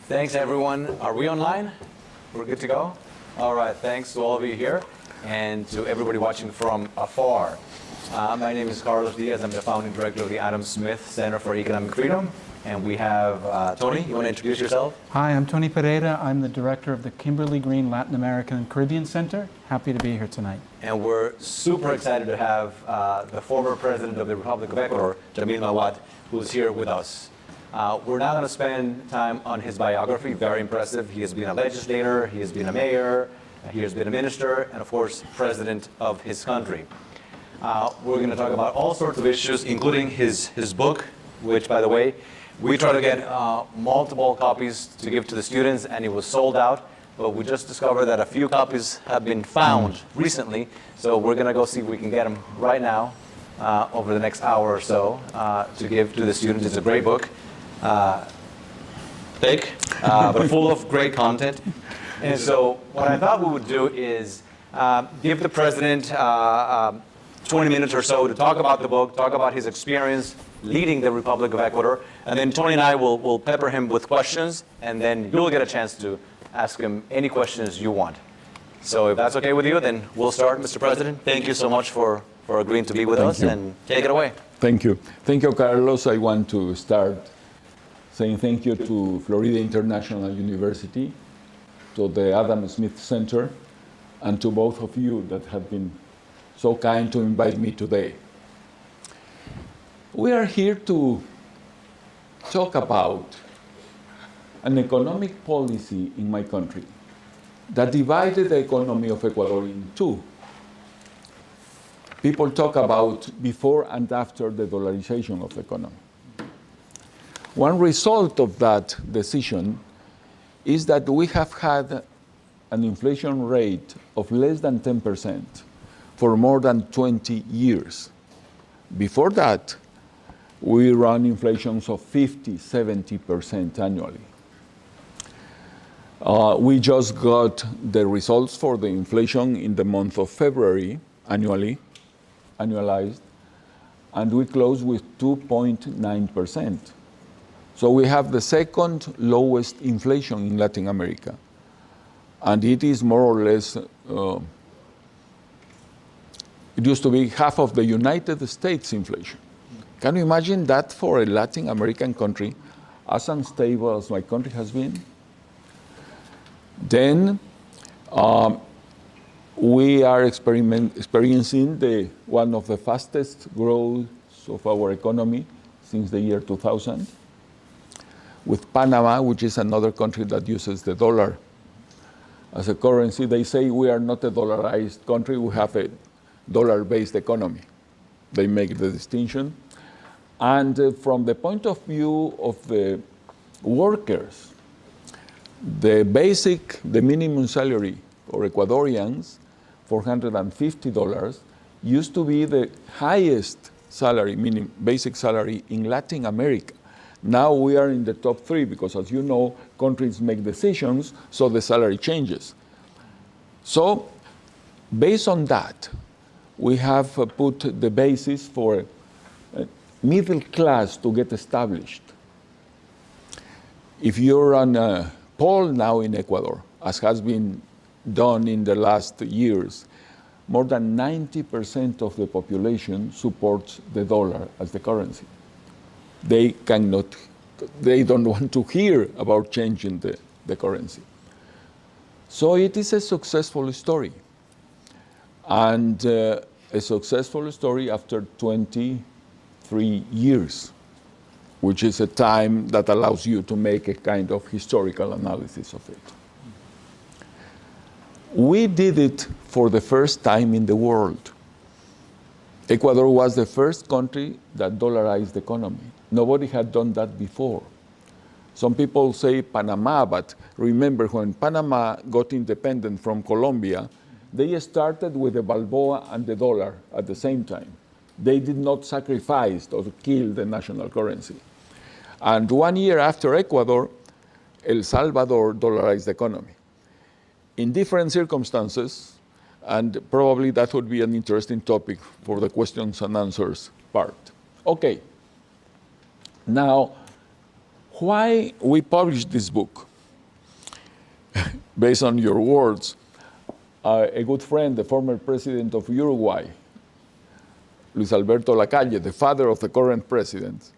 Thanks, everyone. Are we online? We're good to go? All right, thanks to all of you here and to everybody watching from afar. My name is Carlos Diaz. I'm the founding director of the Adam Smith Center for Economic Freedom. And we have Tony. You want to introduce yourself? Hi, I'm Tony Pereira. I'm the director of the Kimberly Green Latin American and Caribbean Center. Happy to be here tonight. And we're super excited to have the former president of the Republic of Ecuador, JAMIL MAHUAD, who's here with us. We're now going to spend time on his biography. Very impressive. He has been a legislator, he has been a mayor, he has been a minister, and of course, president of his country. We're going to talk about all sorts of issues, including his book, which, by the way, we tried to get multiple copies to give to the students, and it was sold out. But we just discovered that a few copies have been found recently. So we're going to go see if we can get them right now over the next hour or so to give to the students. It's a great book. Thick, but full of great content. And so what I thought we would do is give the president 20 minutes or so to talk about the book, talk about his experience leading the Republic of Ecuador, and then Tony and I will pepper him with questions, and then you'll get a chance to ask him any questions you want. So if that's okay with you, then we'll start, Mr. President. Thank you so much for agreeing to be with us, and take it away. Thank you. Thank you, Carlos. I want to start saying thank you to Florida International University, to the Adam Smith Center, and to both of you that have been so kind to invite me today. We are here to talk about an economic policy in my country that divided the economy of Ecuador in two. People talk about before and after the dollarization of the economy. One result of that decision is that we have had an inflation rate of less than 10% for more than 20 years. Before that, we run inflations of 50, 70% annually. We just got the results for the inflation in the month of February, annualized, and we closed with 2.9%. So we have the second lowest inflation in Latin America. And it is more or less, it used to be half of the United States inflation. Can you imagine that for a Latin American country, as unstable as my country has been? Then we are experiencing one of the fastest growths of our economy since the year 2000. With Panama, which is another country that uses the dollar as a currency, they say we are not a dollarized country, we have a dollar-based economy. They make the distinction. And from the point of view of the workers, the minimum salary for Ecuadorians, $450, used to be the highest salary, meaning basic salary in Latin America. Now we are in the top 3 because, as you know, countries make decisions, so the salary changes. So, based on that, we have put the basis for middle class to get established. If you run a poll now in Ecuador, as has been done in the last years, more than 90% of the population supports the dollar as the currency. They don't want to hear about changing the currency. So it is a successful story. And a successful story after 23 years, which is a time that allows you to make a kind of historical analysis of it. We did it for the first time in the world. Ecuador was the first country that dollarized the economy. Nobody had done that before. Some people say Panama, but remember when Panama got independent from Colombia, they started with the Balboa and the dollar at the same time. They did not sacrifice or kill the national currency. And 1 year after Ecuador, El Salvador dollarized the economy. In different circumstances, and probably that would be an interesting topic for the questions and answers part. Okay. Now, why we published this book? based on your words, a good friend, the former president of Uruguay, Luis Alberto Lacalle, the father of the current president,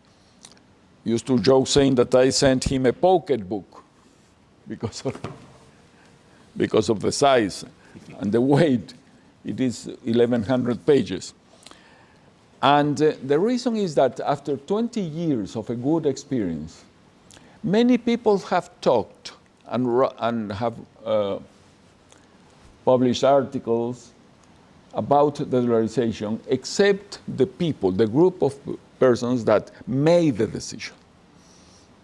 used to joke saying that I sent him a pocket book because of the size and the weight. It is 1,100 pages. And the reason is that after 20 years of a good experience, many people have talked and have published articles about the dollarization, except the people, the group of persons that made the decision.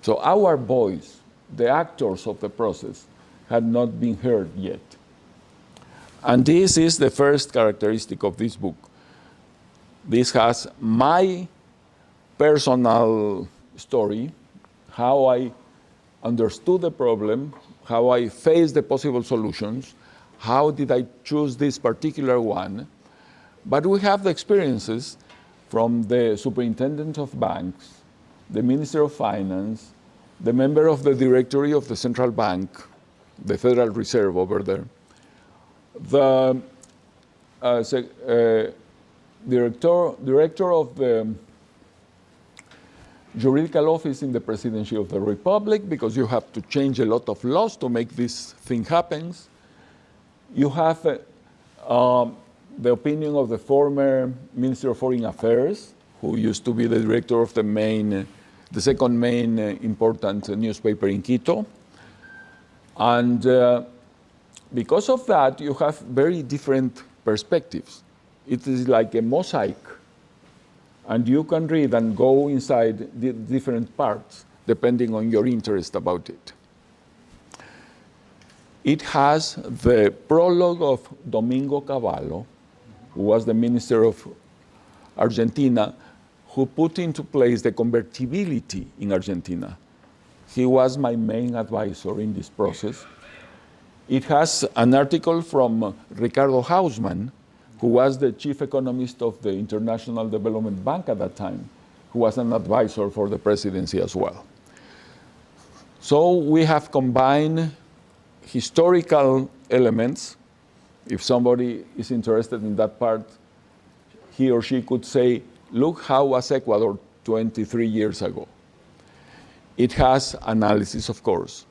So our voice, the actors of the process, had not been heard yet. And this is the first characteristic of this book. This has my personal story, how I understood the problem, how I faced the possible solutions, how did I choose this particular one. But we have the experiences from the superintendent of banks, the minister of finance, the member of the directory of the central bank, the Federal Reserve over there, the director of the juridical office in the presidency of the republic, because you have to change a lot of laws to make this thing happen. You have the opinion of the former Minister of Foreign Affairs, who used to be the director of the second main important newspaper in Quito. And because of that, you have very different perspectives. It is like a mosaic, and you can read and go inside the different parts depending on your interest about it. It has the prologue of Domingo Cavallo, who was the minister of Argentina, who put into place the convertibility in Argentina. He was my main advisor in this process. It has an article from Ricardo Hausmann, who was the chief economist of the International Development Bank at that time, who was an advisor for the presidency as well. So we have combined historical elements. If somebody is interested in that part, he or she could say, look how was Ecuador 23 years ago. It has analysis, of course.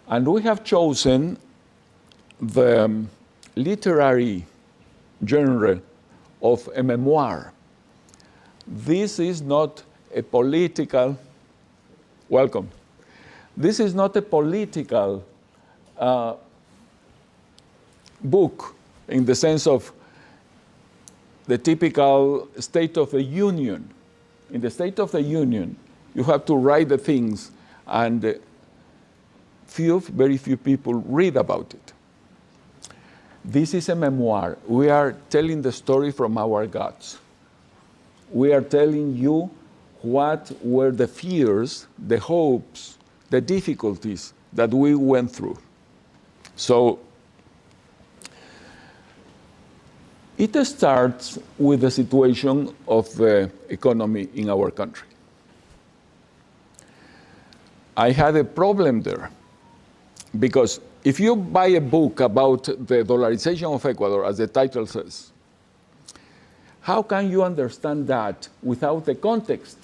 And we have chosen the literary genre of a memoir. This is not a political, welcome. This is not a political book in the sense of the typical State of the Union. In the State of the Union, you have to write the things, and very few people read about it. This is a memoir. We are telling the story from our guts. We are telling you what were the fears, the hopes, the difficulties that we went through. So it starts with the situation of the economy in our country. I had a problem there, because if you buy a book about the dollarization of Ecuador, as the title says, how can you understand that without the context?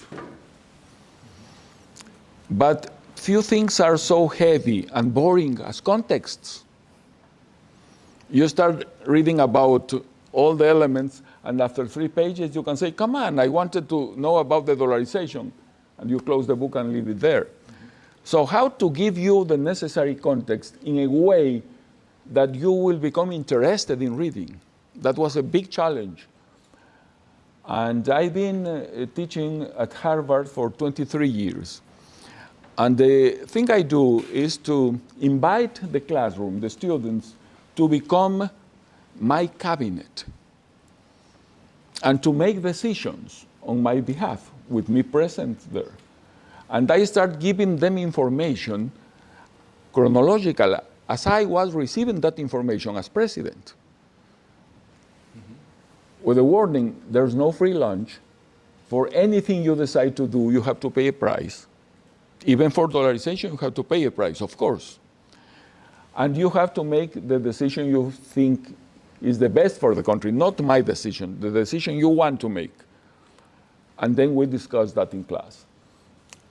But few things are so heavy and boring as contexts. You start reading about all the elements, and after 3 pages, you can say, come on, I wanted to know about the dollarization. And you close the book and leave it there. So how to give you the necessary context in a way that you will become interested in reading? That was a big challenge. And I've been teaching at Harvard for 23 years. And the thing I do is to invite the classroom, the students, to become my cabinet and to make decisions on my behalf with me present there. And I start giving them information chronological as I was receiving that information as president. With a warning, there's no free lunch. For anything you decide to do, you have to pay a price. Even for dollarization, you have to pay a price, of course. And you have to make the decision you think is the best for the country, not my decision, the decision you want to make. And then we discussed that in class.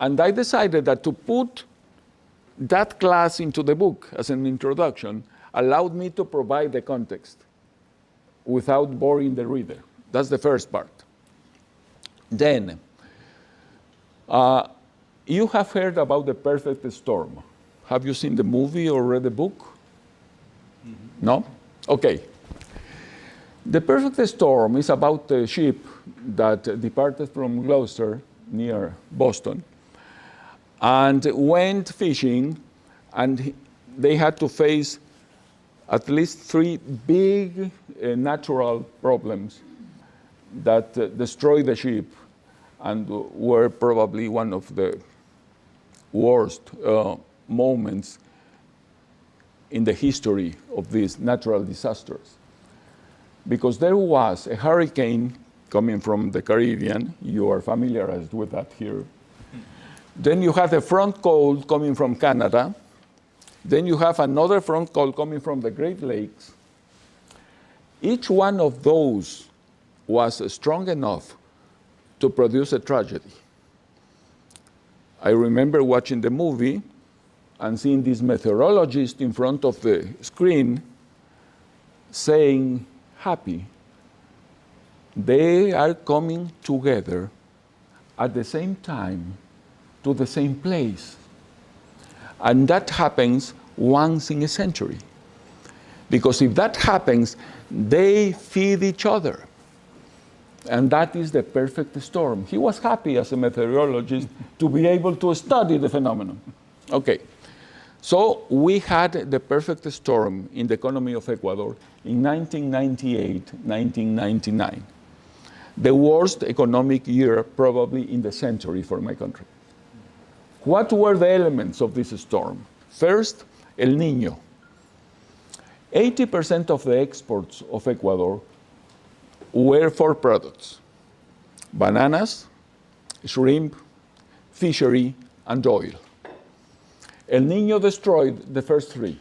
And I decided that to put that class into the book as an introduction allowed me to provide the context without boring the reader. That's the first part. Then, you have heard about The Perfect Storm. Have you seen the movie or read the book? Mm-hmm. No? Okay. The Perfect Storm is about a ship that departed from Gloucester near Boston and went fishing, and they had to face at least 3 big natural problems that destroyed the ship and were probably one of the worst moments in the history of these natural disasters. Because there was a hurricane coming from the Caribbean, you are familiarized with that here. Then you had a front cold coming from Canada. Then you have another front cold coming from the Great Lakes. Each one of those was strong enough to produce a tragedy. I remember watching the movie and seeing this meteorologist in front of the screen saying, happy. They are coming together at the same time to the same place. And that happens once in a century. Because if that happens, they feed each other. And that is the perfect storm. He was happy as a meteorologist to be able to study the phenomenon. Okay. So we had the perfect storm in the economy of Ecuador in 1998, 1999. The worst economic year probably in the century for my country. What were the elements of this storm? First, El Niño. 80% of the exports of Ecuador were 4 products: bananas, shrimp, fishery, and oil. El Niño destroyed the first 3.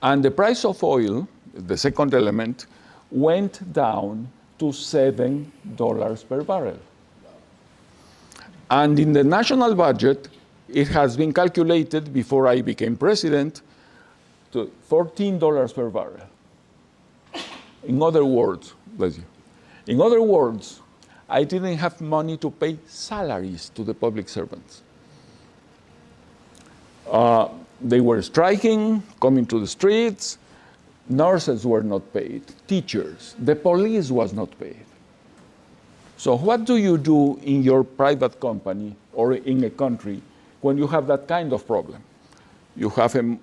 And the price of oil, the second element, went down to $7 per barrel. And in the national budget, it has been calculated before I became president to $14 per barrel. In other words, bless you. In other words, I didn't have money to pay salaries to the public servants. They were striking, coming to the streets. Nurses were not paid, teachers, the police was not paid. So what do you do in your private company or in a country when you have that kind of problem? You have a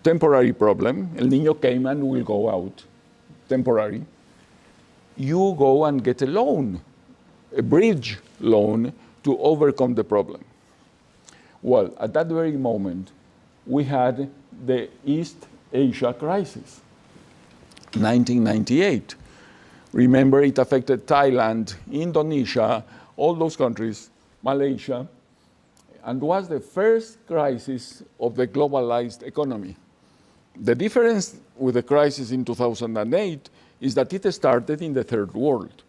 temporary problem. El Niño came and will go out, temporary. You go and get a loan, a bridge loan to overcome the problem. Well, at that very moment, we had the East Asia crisis, 1998. Remember, it affected Thailand, Indonesia, all those countries, Malaysia, and was the first crisis of the globalized economy. The difference with the crisis in 2008 is that it started in the third world,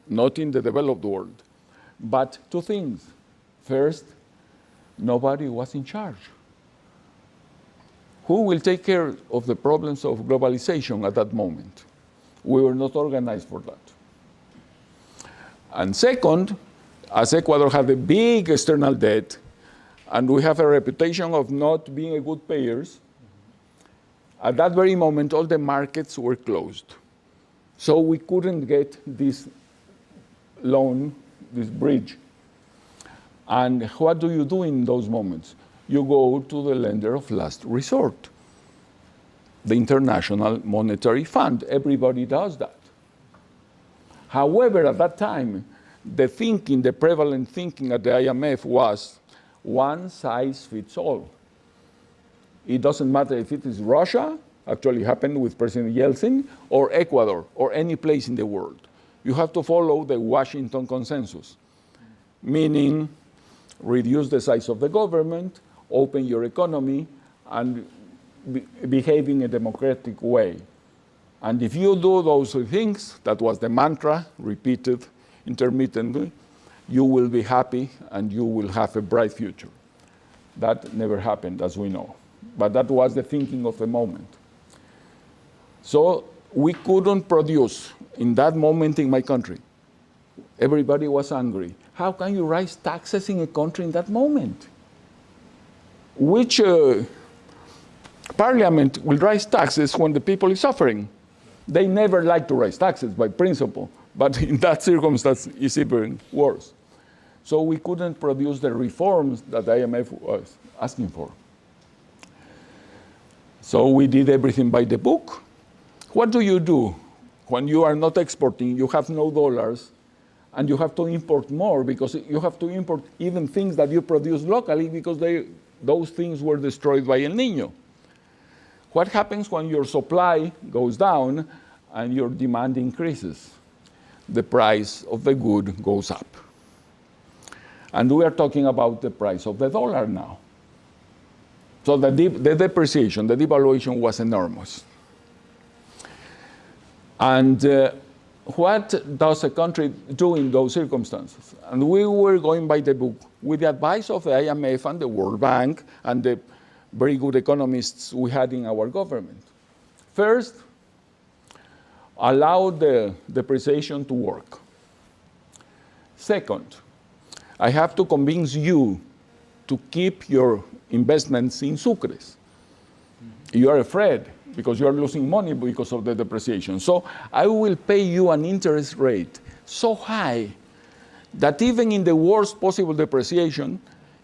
not in the developed world. But 2 things. First, nobody was in charge. Who will take care of the problems of globalization at that moment? We were not organized for that. And second, as Ecuador had a big external debt, and we have a reputation of not being a good payers, at that very moment, all the markets were closed. So we couldn't get this loan, this bridge. And what do you do in those moments? You go to the lender of last resort, the International Monetary Fund. Everybody does that. However, at that time, the thinking, the prevalent thinking at the IMF was one size fits all. It doesn't matter if it is Russia, actually happened with President Yeltsin, or Ecuador, or any place in the world. You have to follow the Washington consensus, meaning reduce the size of the government, open your economy, and behave in a democratic way. And if you do those things, that was the mantra repeated intermittently, you will be happy and you will have a bright future. That never happened, as we know. But that was the thinking of the moment. So we couldn't produce in that moment in my country. Everybody was angry. How can you raise taxes in a country in that moment? Which parliament will raise taxes when the people is suffering? They never like to raise taxes by principle, but in that circumstance, it's even worse. So we couldn't produce the reforms that the IMF was asking for. So we did everything by the book. What do you do when you are not exporting, you have no dollars, and you have to import more because you have to import even things that you produce locally because those things were destroyed by El Niño? What happens when your supply goes down and your demand increases? The price of the good goes up. And we are talking about the price of the dollar now. So the depreciation, the devaluation was enormous. And what does a country do in those circumstances? And we were going by the book with the advice of the IMF and the World Bank and the very good economists we had in our government. First, allow the depreciation to work. Second, I have to convince you to keep your investments in sucres. You are afraid because you are losing money because of the depreciation. So I will pay you an interest rate so high that even in the worst possible depreciation,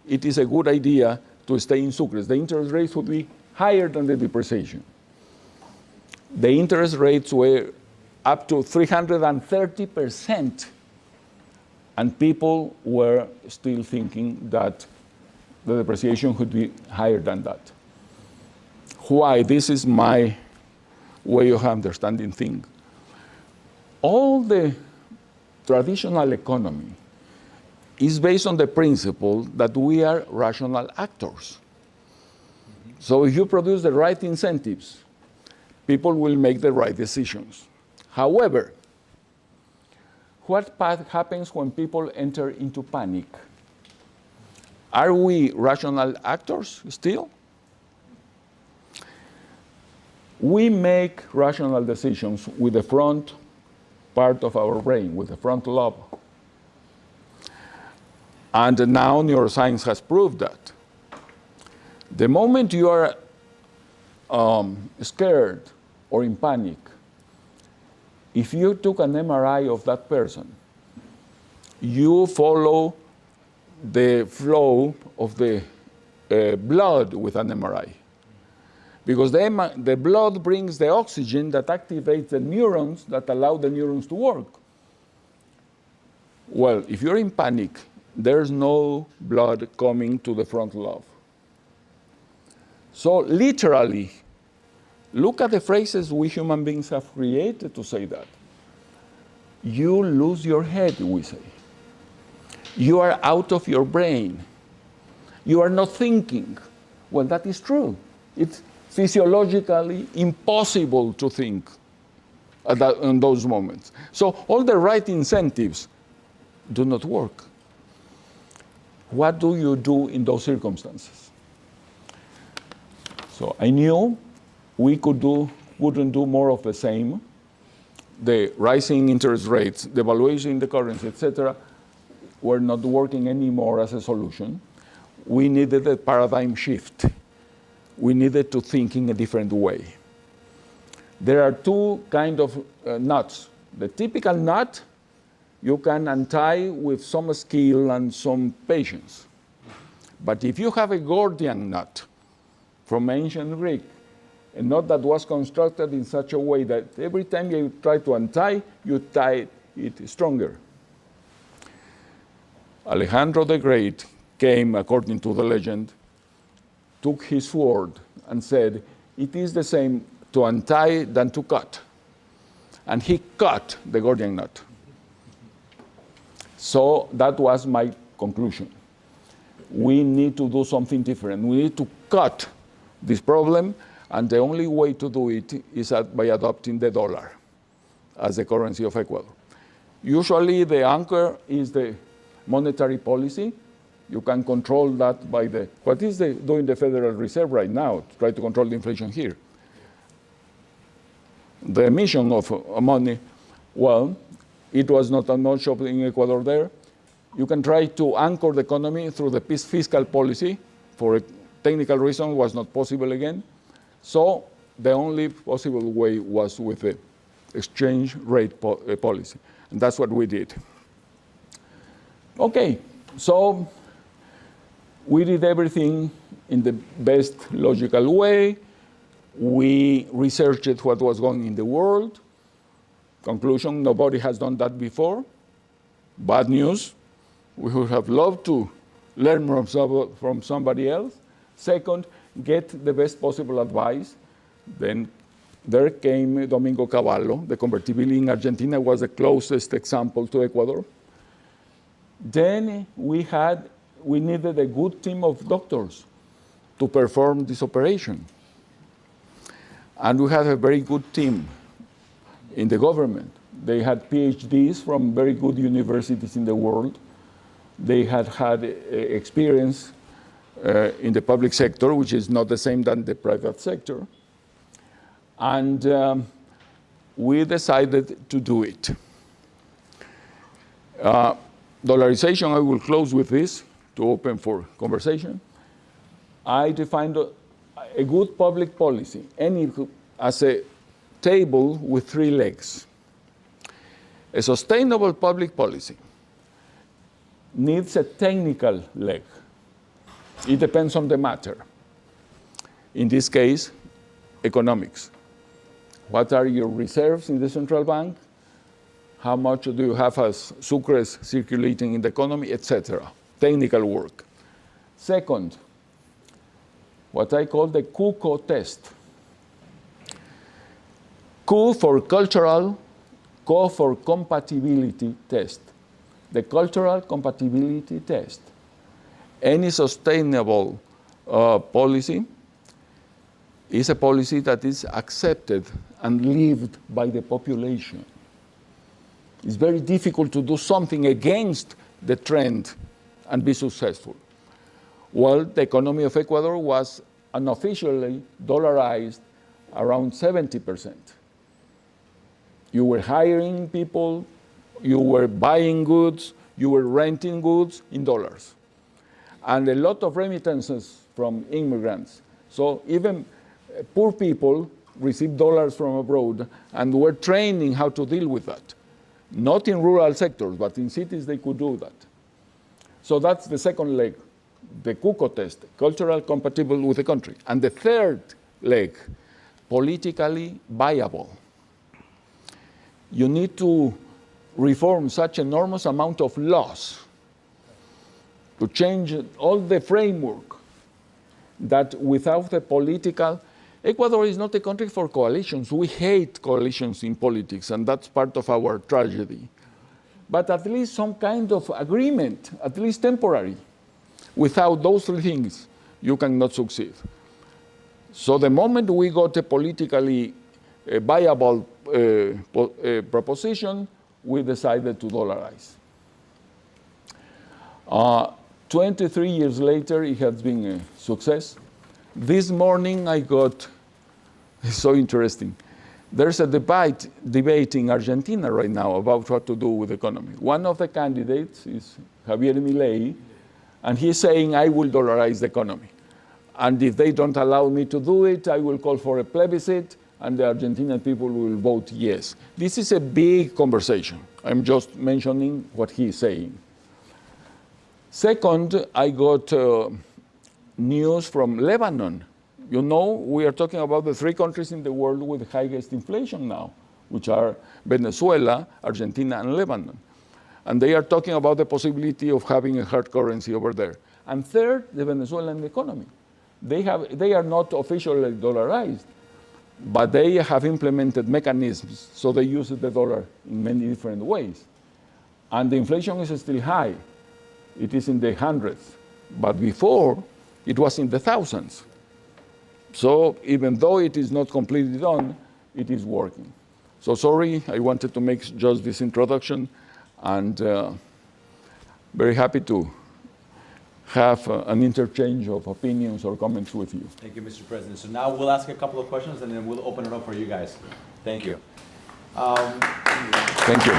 it is a good idea to stay in sucres. The interest rates would be higher than the depreciation. The interest rates were up to 330%, and people were still thinking that the depreciation could be higher than that. Why? This is my way of understanding things. All the traditional economy is based on the principle that we are rational actors. So if you produce the right incentives, people will make the right decisions. However, what happens when people enter into panic? Are we rational actors still? We make rational decisions with the front part of our brain, with the front lobe. And now neuroscience has proved that. The moment you are scared or in panic, if you took an MRI of that person, you follow the flow of the blood with an MRI. Because the blood brings the oxygen that activates the neurons that allow the neurons to work. Well, if you're in panic, there's no blood coming to the front lobe. So literally, look at the phrases we human beings have created to say that. You lose your head, we say. You are out of your brain. You are not thinking. Well, that is true. It's physiologically impossible to think in those moments. So all the right incentives do not work. What do you do in those circumstances? So I knew we wouldn't do more of the same. The rising interest rates, the devaluation in the currency, etc., were not working anymore as a solution. We needed a paradigm shift. We needed to think in a different way. There are two kinds of knots. The typical knot you can untie with some skill and some patience. But if you have a Gordian knot from ancient Greek, a knot that was constructed in such a way that every time you try to untie, you tie it stronger. Alejandro the Great came, according to the legend, took his sword and said, it is the same to untie than to cut. And he cut the Gordian knot. So that was my conclusion. We need to do something different. We need to cut this problem, and the only way to do it is by adopting the dollar as the currency of Ecuador. Usually the anchor is the monetary policy. You can control that by what is doing the Federal Reserve right now to try to control the inflation here? The emission of money, well, it was not a notch up in Ecuador there. You can try to anchor the economy through the fiscal policy. For a technical reason, it was not possible again. So the only possible way was with the exchange rate policy. And that's what we did. Okay, so we did everything in the best logical way. We researched what was going in the world. Conclusion, nobody has done that before. Bad news, we would have loved to learn from somebody else. Second, get the best possible advice. Then there came Domingo Cavallo. The convertibility in Argentina was the closest example to Ecuador. Then we needed a good team of doctors to perform this operation. And we had a very good team in the government. They had PhDs from very good universities in the world. They had experience in the public sector, which is not the same than the private sector. And we decided to do it. Dollarization, I will close with this to open for conversation. I defined a good public policy as a table with 3 legs. A sustainable public policy needs a technical leg. It depends on the matter. In this case, economics. What are your reserves in the central bank? How much do you have as sucres circulating in the economy, etc. Technical work. Second, what I call the CUCO test. Q for cultural, CO for compatibility test. The cultural compatibility test. Any sustainable policy is a policy that is accepted and lived by the population. It's very difficult to do something against the trend and be successful. Well, the economy of Ecuador was unofficially dollarized around 70%. You were hiring people, you were buying goods, you were renting goods in dollars. And a lot of remittances from immigrants. So even poor people received dollars from abroad and were training how to deal with that. Not in rural sectors, but in cities they could do that. So that's the second leg, the CUCO test, cultural compatible with the country. And the third leg, politically viable. You need to reform such enormous amount of laws to change all the framework that without the political, Ecuador is not a country for coalitions. We hate coalitions in politics, and that's part of our tragedy. But at least some kind of agreement, at least temporary. Without those 3 things, you cannot succeed. So the moment we got a politically viable proposition, we decided to dollarize. 23 years later, it has been a success. This morning I got, it's so interesting. There's a debate in Argentina right now about what to do with the economy. One of the candidates is Javier Milei, and he's saying, I will dollarize the economy. And if they don't allow me to do it, I will call for a plebiscite, and the Argentinian people will vote yes. This is a big conversation. I'm just mentioning what he's saying. Second, I got news from Lebanon. You know, we are talking about the 3 countries in the world with the highest inflation now, which are Venezuela, Argentina, and Lebanon. And they are talking about the possibility of having a hard currency over there. And third, the Venezuelan economy. They are not officially dollarized, but they have implemented mechanisms, so they use the dollar in many different ways. And the inflation is still high. It is in the hundreds, but before, it was in the thousands. So even though it is not completely done, it is working. So sorry, I wanted to make just this introduction, and very happy to have an interchange of opinions or comments with you. Thank you, Mr. President. So now we'll ask a couple of questions, and then we'll open it up for you guys. Thank you. Thank you.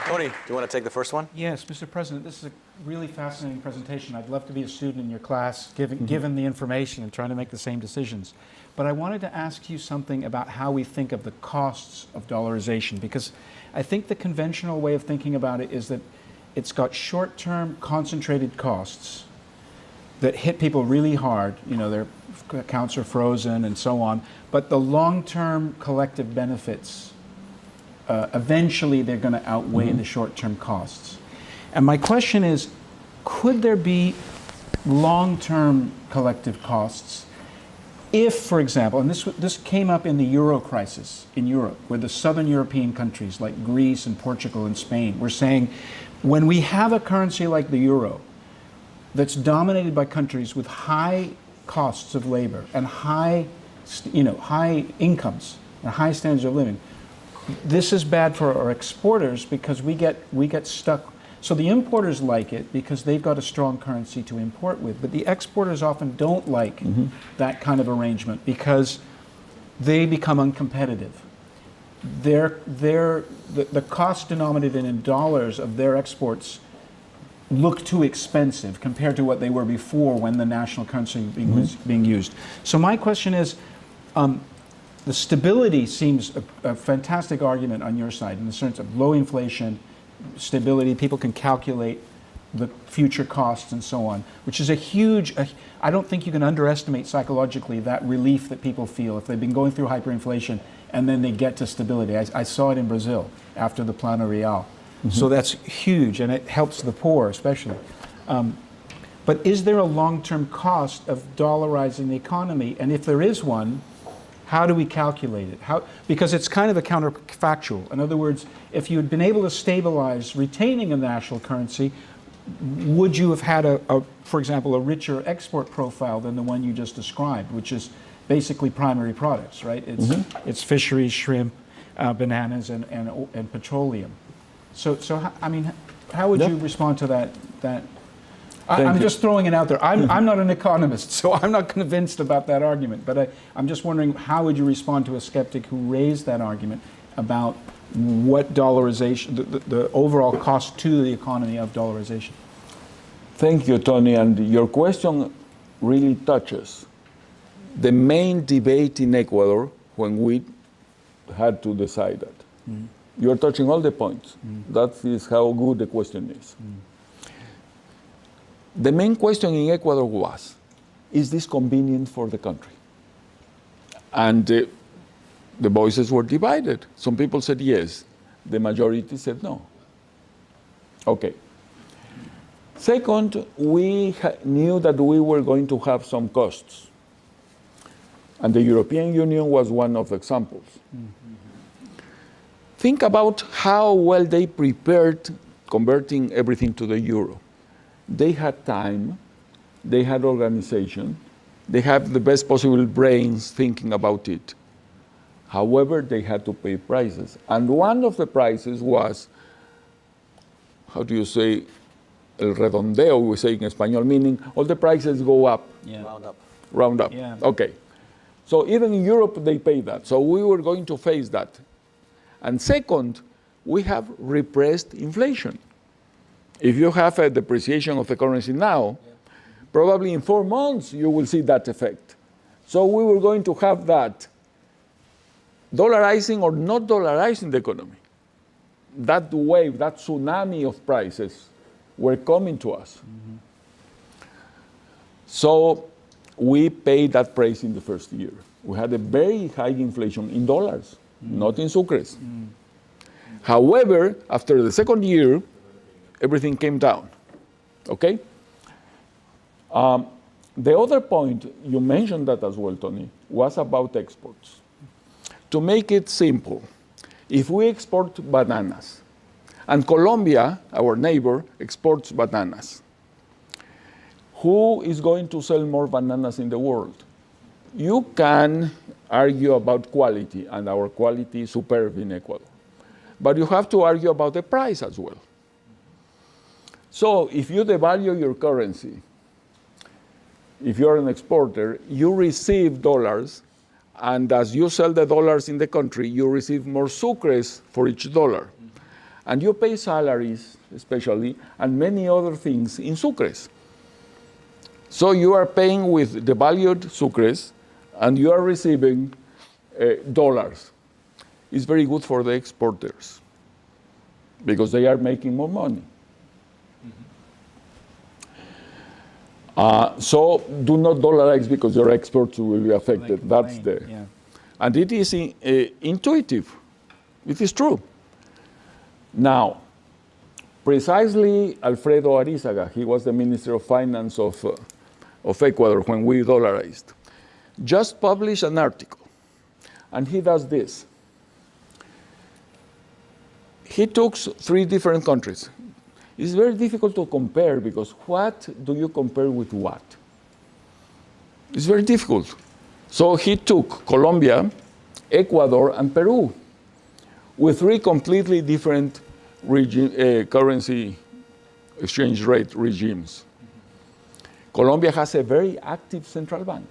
Tony, do you want to take the first one? Yes, Mr. President, this is a really fascinating presentation. I'd love to be a student in your class, given the information and trying to make the same decisions. But I wanted to ask you something about how we think of the costs of dollarization, because I think the conventional way of thinking about it is that it's got short-term concentrated costs that hit people really hard. You know, their accounts are frozen and so on. But the long-term collective benefits, eventually they're going to outweigh the short-term costs. And my question is, could there be long-term collective costs if, for example, and this came up in the Euro crisis in Europe, where the southern European countries like Greece and Portugal and Spain were saying, when we have a currency like the euro that's dominated by countries with high costs of labor and high incomes and high standards of living, this is bad for our exporters because we get stuck. So the importers like it because they've got a strong currency to import with, but the exporters often don't like that kind of arrangement because they become uncompetitive. The cost denominated in dollars of their exports look too expensive compared to what they were before when the national currency was being used. So my question is, the stability seems a fantastic argument on your side in the sense of low inflation, stability, people can calculate the future costs and so on, which is a huge, I don't think you can underestimate psychologically that relief that people feel if they've been going through hyperinflation and then they get to stability. I saw it in Brazil after the Plano Real. So that's huge, and it helps the poor especially. But is there a long-term cost of dollarizing the economy? And if there is one, how do we calculate it? Because it's kind of a counterfactual. In other words, if you had been able to stabilize retaining a national currency, would you have had, for example, a richer export profile than the one you just described, which is basically primary products, right? It's fisheries, shrimp, bananas, and petroleum. So I mean, how would you respond to that? I'm just throwing it out there. I'm not an economist, so I'm not convinced about that argument. But I'm just wondering, how would you respond to a skeptic who raised that argument about what dollarization, the overall cost to the economy of dollarization? Thank you, Tony. And your question really touches the main debate in Ecuador when we had to decide that. You're touching all the points. That is how good the question is. The main question in Ecuador was, is this convenient for the country? And the voices were divided. Some people said yes. The majority said no. Okay. Second, we knew that we were going to have some costs. And the European Union was one of the examples. Think about how well they prepared converting everything to the euro. They had time, they had organization, they have the best possible brains thinking about it. However, they had to pay prices. And one of the prices was, how do you say, el redondeo, we say in Espanol, meaning all the prices go up. Yeah. Round up. Round up. Yeah. Okay. So even in Europe, they pay that. So we were going to face that. And second, we have repressed inflation. If you have a depreciation of the currency now, probably in 4 months you will see that effect. So we were going to have that dollarizing or not dollarizing the economy. That wave, that tsunami of prices were coming to us. So we paid that price in the first year. We had a very high inflation in dollars, not in sucres. However, after the second year, everything came down, okay? The other point, you mentioned that as well, Tony, was about exports. To make it simple, if we export bananas, and Colombia, our neighbor, exports bananas, Who is going to sell more bananas in the world? You can argue about quality, and our quality is superb in Ecuador. But you have to argue about the price as well. So if you devalue your currency, if you're an exporter, you receive dollars, and as you sell the dollars in the country, you receive more sucres for each dollar. And you pay salaries, especially, and many other things in sucres. So you are paying with devalued sucres, and you are receiving dollars. It's very good for the exporters, because they are making more money. So do not dollarize because your exports will be affected. That's the, yeah. And it is intuitive. It is true. Now, precisely Alfredo Arizaga, he was the Minister of Finance of Ecuador when we dollarized, just published an article, and he does this. He took 3 different countries. It's very difficult to compare because what do you compare with what? It's very difficult. So he took Colombia, Ecuador, and Peru with 3 completely different currency exchange rate regimes. Colombia has a very active central bank,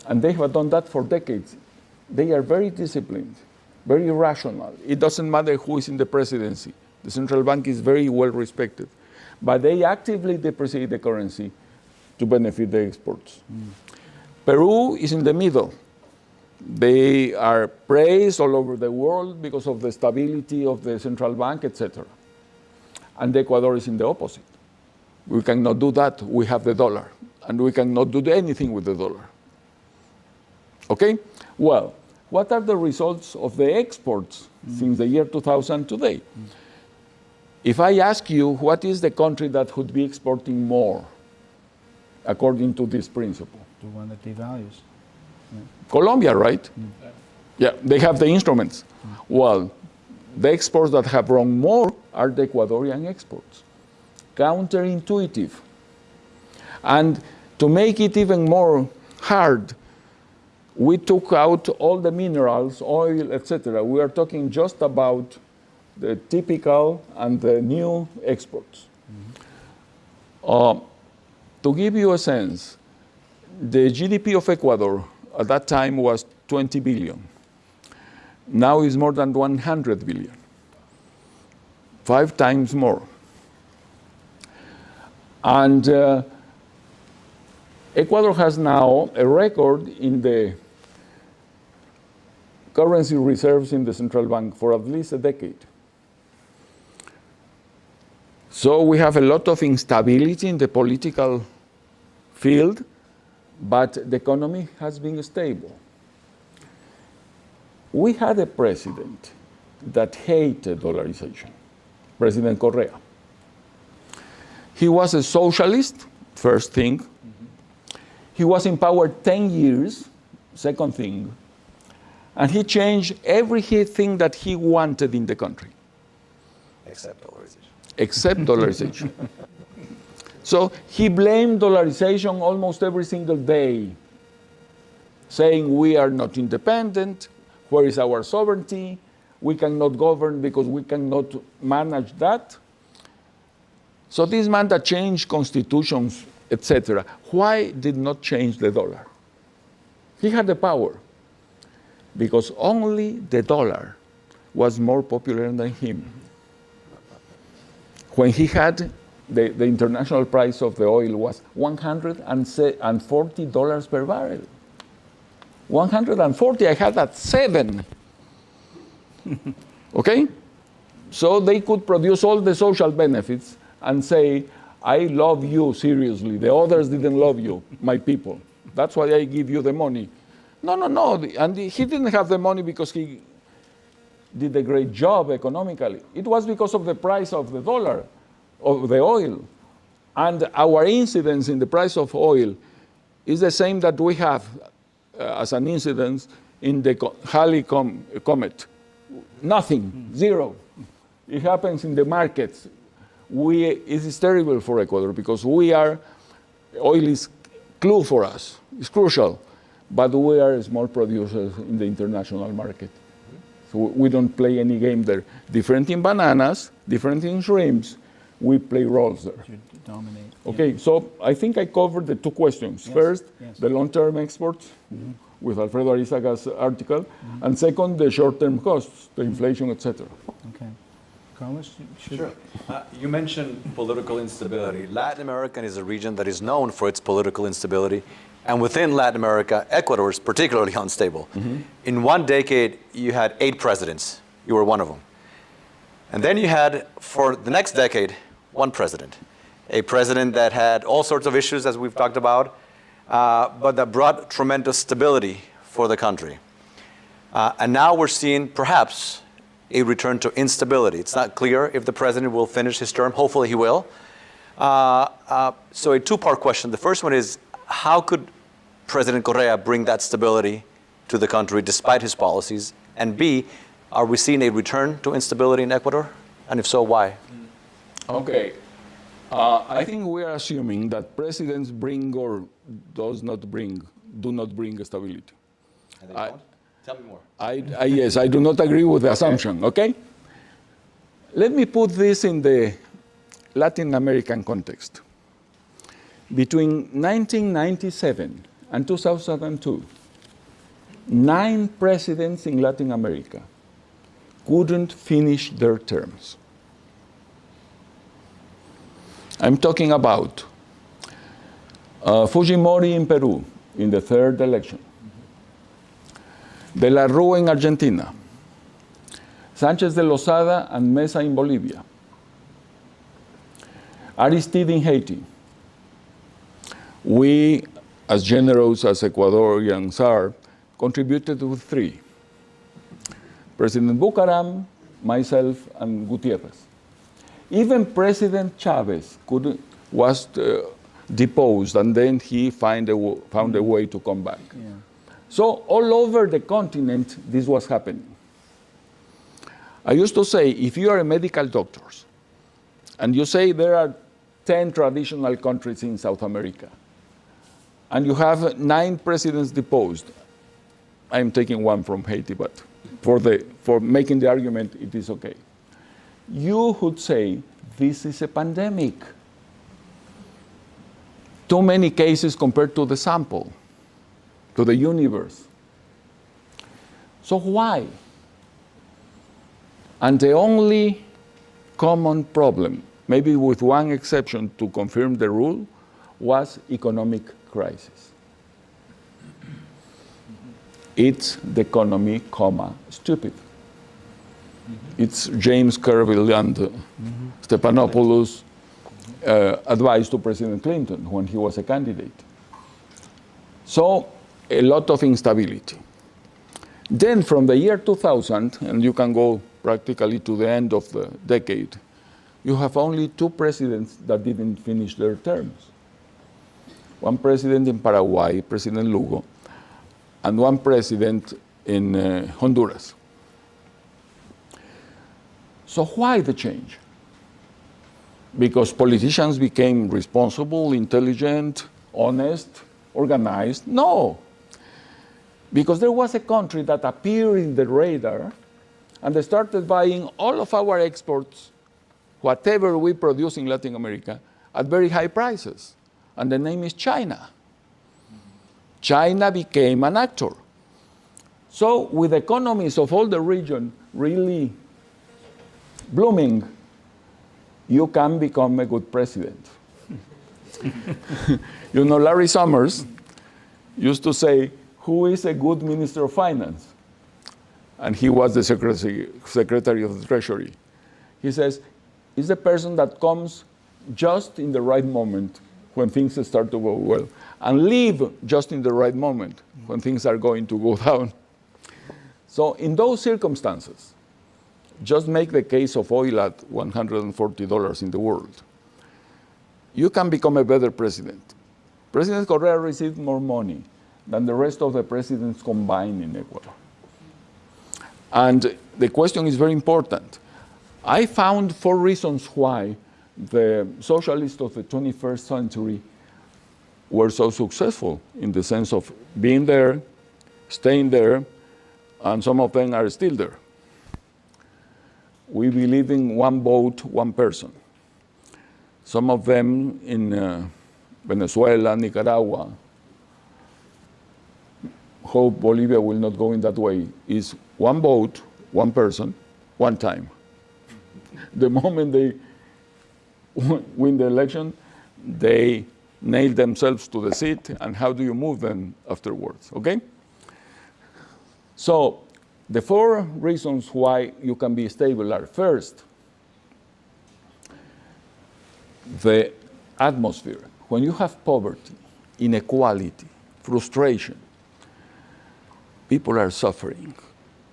and they have done that for decades. They are very disciplined, very rational. It doesn't matter who is in the presidency. The central bank is very well respected, but they actively depreciate the currency to benefit the exports. Peru is in the middle. They are praised all over the world because of the stability of the central bank, etc. And Ecuador is in the opposite. We cannot do that. We have the dollar, and we cannot do anything with the dollar. Okay? Well, what are the results of the exports since the year 2000 today? If I ask you what is the country that would be exporting more according to this principle? The one that devalues. Colombia, right? Yeah, they have the instruments. Well, the exports that have grown more are the Ecuadorian exports. Counterintuitive. And to make it even more hard, we took out all the minerals, oil, etc. We are talking just about the typical and the new exports. To give you a sense, the GDP of Ecuador at that time was 20 billion. Now is more than 100 billion. 5 times more. And Ecuador has now a record in the currency reserves in the central bank for at least a decade. So we have a lot of instability in the political field, but the economy has been stable. We had a president that hated dollarization, President Correa. He was a socialist, first thing. He was in power 10 years, second thing. And he changed everything that he wanted in the country. Except dollarization. Except dollarization. So he blamed dollarization almost every single day, saying we are not independent, where is our sovereignty, we cannot govern because we cannot manage that. So this man that changed constitutions, etc., why did not change the dollar? He had the power, because only the dollar was more popular than him. When he had the international price of the oil was $140 per barrel. 140, I had at 7. Okay? So they could produce all the social benefits and say, I love you seriously. The others didn't love you, my people. That's why I give you the money. No. And he didn't have the money because he did a great job economically. It was because of the price of the dollar, of the oil. And our incidence in the price of oil is the same that we have as an incidence in the Halley comet. Nothing, 0. It happens in the markets. It is terrible for Ecuador because we are Oil is clue for us, it's crucial, but we are small producers in the international market. So we don't play any game there. Different in bananas, different in shrimps, we play roles there. You dominate. Okay, Yeah. so I think I covered the two questions. Yes, First, yes. the long-term exports with Alfredo Arizaga's article, and second, the short-term costs, the inflation, etc. Okay. Carlos, should Sure. You mentioned political instability. Latin America is a region that is known for its political instability. And within Latin America, Ecuador is particularly unstable. In one decade, you had 8 presidents. You were one of them. And then you had, for the next decade, 1 president. A president that had all sorts of issues, as we've talked about, but that brought tremendous stability for the country. And now we're seeing, perhaps, a return to instability. It's not clear if the president will finish his term. Hopefully he will. So a two-part question. The first one is, how could President Correa bring that stability to the country despite his policies? And B, are we seeing a return to instability in Ecuador? And if so, why? Okay. I think we are assuming that presidents bring or do not bring stability. And they don't? Tell me more. Yes, I do not agree with the assumption, okay? Let me put this in the Latin American context. Between 1997 and 2002, 9 presidents in Latin America couldn't finish their terms. I'm talking about Fujimori in Peru in the 3rd election, De la Rúa in Argentina, Sánchez de Lozada and Mesa in Bolivia, Aristide in Haiti. We, as generals, as Ecuadorians are, contributed with 3. President Bucaram, myself, and Gutierrez. Even President Chavez was deposed, and then he found a way to come back. Yeah. So all over the continent, this was happening. I used to say, if you are a medical doctor, and you say there are 10 traditional countries in South America, and you have 9 presidents deposed, I'm taking one from Haiti, but for making the argument, it is okay. You would say, this is a pandemic. Too many cases compared to the sample, to the universe. So why? And the only common problem, maybe with one exception to confirm the rule, was economic crisis. It's the economy, stupid. It's James Carville and Stephanopoulos' advice to President Clinton when he was a candidate. So a lot of instability. Then from the year 2000, and you can go practically to the end of the decade, you have only 2 presidents that didn't finish their terms. One president in Paraguay, President Lugo, and one president in Honduras. So why the change? Because politicians became responsible, intelligent, honest, organized? No. Because there was a country that appeared in the radar and they started buying all of our exports, whatever we produce in Latin America, at very high prices. And the name is China. China became an actor. So with economies of all the region really blooming, you can become a good president. You know, Larry Summers used to say, who is a good Minister of Finance? And he was the Secretary of the Treasury. He says, it's the person that comes just in the right moment when things start to go well, and leave just in the right moment when things are going to go down. So in those circumstances, just make the case of oil at $140 in the world. You can become a better president. President Correa received more money than the rest of the presidents combined in Ecuador. And the question is very important. I found 4 reasons why the socialists of the 21st century were so successful in the sense of being there, staying there, and some of them are still there. We believe in one vote, one person. Some of them in Venezuela, Nicaragua, hope Bolivia will not go in that way, is one vote, one person, one time. The moment they win the election, they nail themselves to the seat, and how do you move them afterwards, okay? So the 4 reasons why you can be stable are: first, the atmosphere. When you have poverty, inequality, frustration, people are suffering.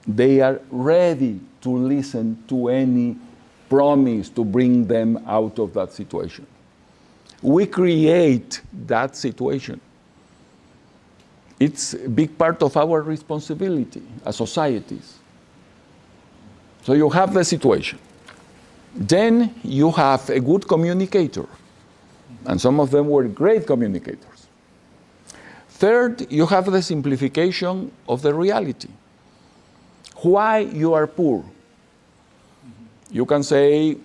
They are ready to listen to any promise to bring them out of that situation. We create that situation. It's a big part of our responsibility as societies. So you have the situation. Then you have a good communicator, and some of them were great communicators. Third, you have the simplification of the reality. Why you are poor? You can say,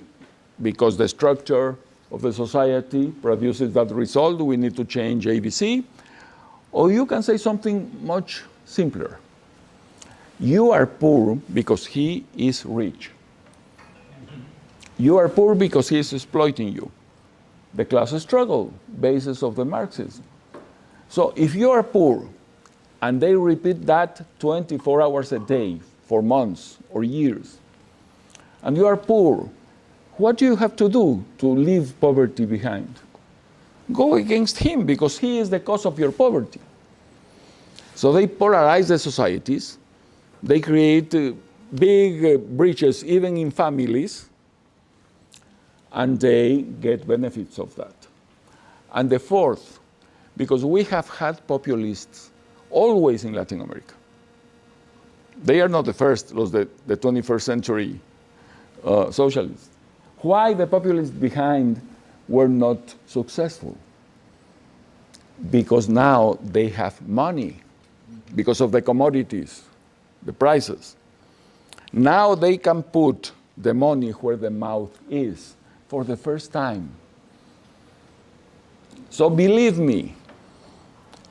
because the structure of the society produces that result, we need to change ABC. Or you can say something much simpler. You are poor because he is rich. You are poor because he is exploiting you. The class struggle, basis of the Marxism. So if you are poor, and they repeat that 24 hours a day for months or years, and you are poor, what do you have to do to leave poverty behind? Go against him, because he is the cause of your poverty. So they polarize the societies. They create big breaches even in families, and they get benefits of that. And the fourth, because we have had populists always in Latin America. They are not the first, the 21st century socialists. Why the populists behind were not successful? Because now they have money, because of the commodities, the prices. Now they can put the money where the mouth is for the first time. So believe me,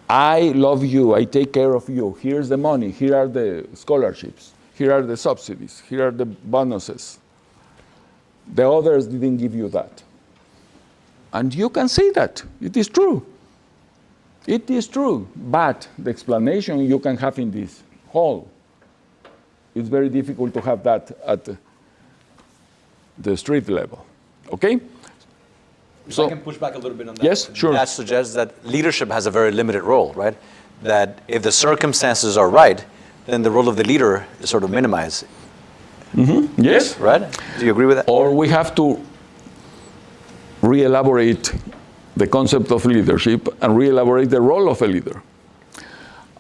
I love you, I take care of you. Here's the money, here are the scholarships, here are the subsidies, here are the bonuses. The others didn't give you that. And you can see that, it is true. It is true, but the explanation you can have in this hall, it's very difficult to have that at the street level, okay? If I can push back a little bit on that. Yes, sure. That suggests that leadership has a very limited role, right? That if the circumstances are right, then the role of the leader is sort of minimized. Mm-hmm. Yes. Right? Do you agree with that? Or we have to re-elaborate the concept of leadership and re-elaborate the role of a leader.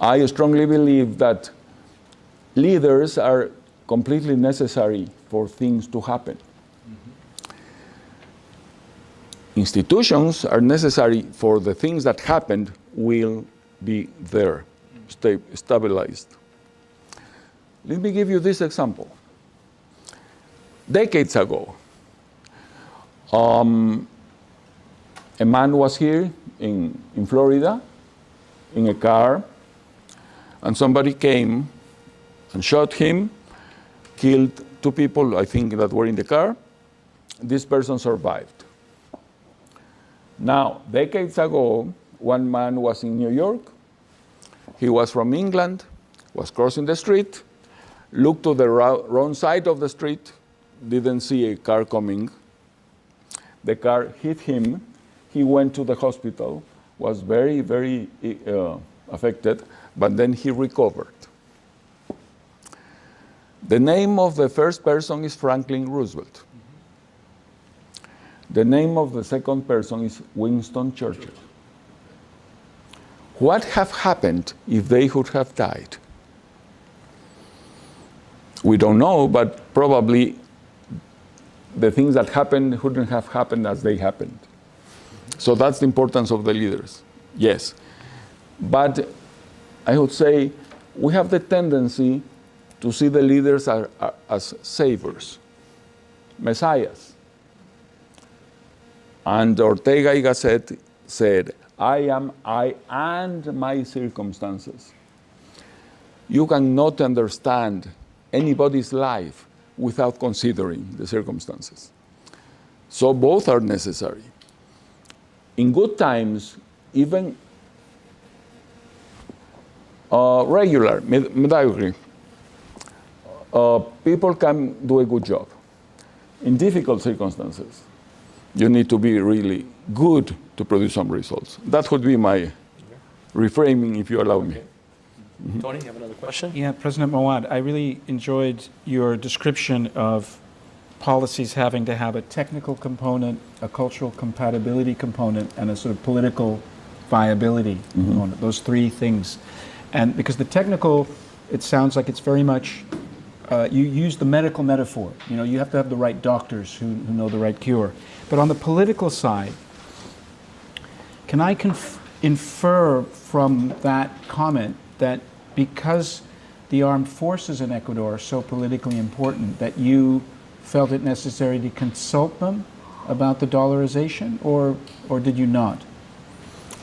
I strongly believe that leaders are completely necessary for things to happen. Institutions are necessary for the things that happened will be there, stabilized. Let me give you this example. Decades ago, a man was here in Florida in a car, and somebody came and shot him, killed 2 people, I think, that were in the car. This person survived. Now, decades ago, one man was in New York. He was from England, was crossing the street, looked to the wrong side of the street, didn't see a car coming. The car hit him. He went to the hospital, was very, very affected, but then he recovered. The name of the first person is Franklin Roosevelt. The name of the second person is Winston Churchill. What have happened if they would have died? We don't know, but probably the things that happened wouldn't have happened as they happened. So that's the importance of the leaders. Yes. But I would say we have the tendency to see the leaders as saviors, messiahs. And Ortega y Gasset said, I am I and my circumstances. You cannot understand anybody's life without considering the circumstances. So both are necessary. In good times, even regular, mediocre, people can do a good job. In difficult circumstances, you need to be really good to produce some results. That would be my reframing, if you allow me. Tony, you have another question? Yeah, President Mawad, I really enjoyed your description of policies having to have a technical component, a cultural compatibility component, and a sort of political viability component, those three things. And because the technical, it sounds like it's very much, you use the medical metaphor. You know, you have to have the right doctors who know the right cure. But on the political side, can I infer from that comment that because the armed forces in Ecuador are so politically important that you felt it necessary to consult them about the dollarization, or did you not?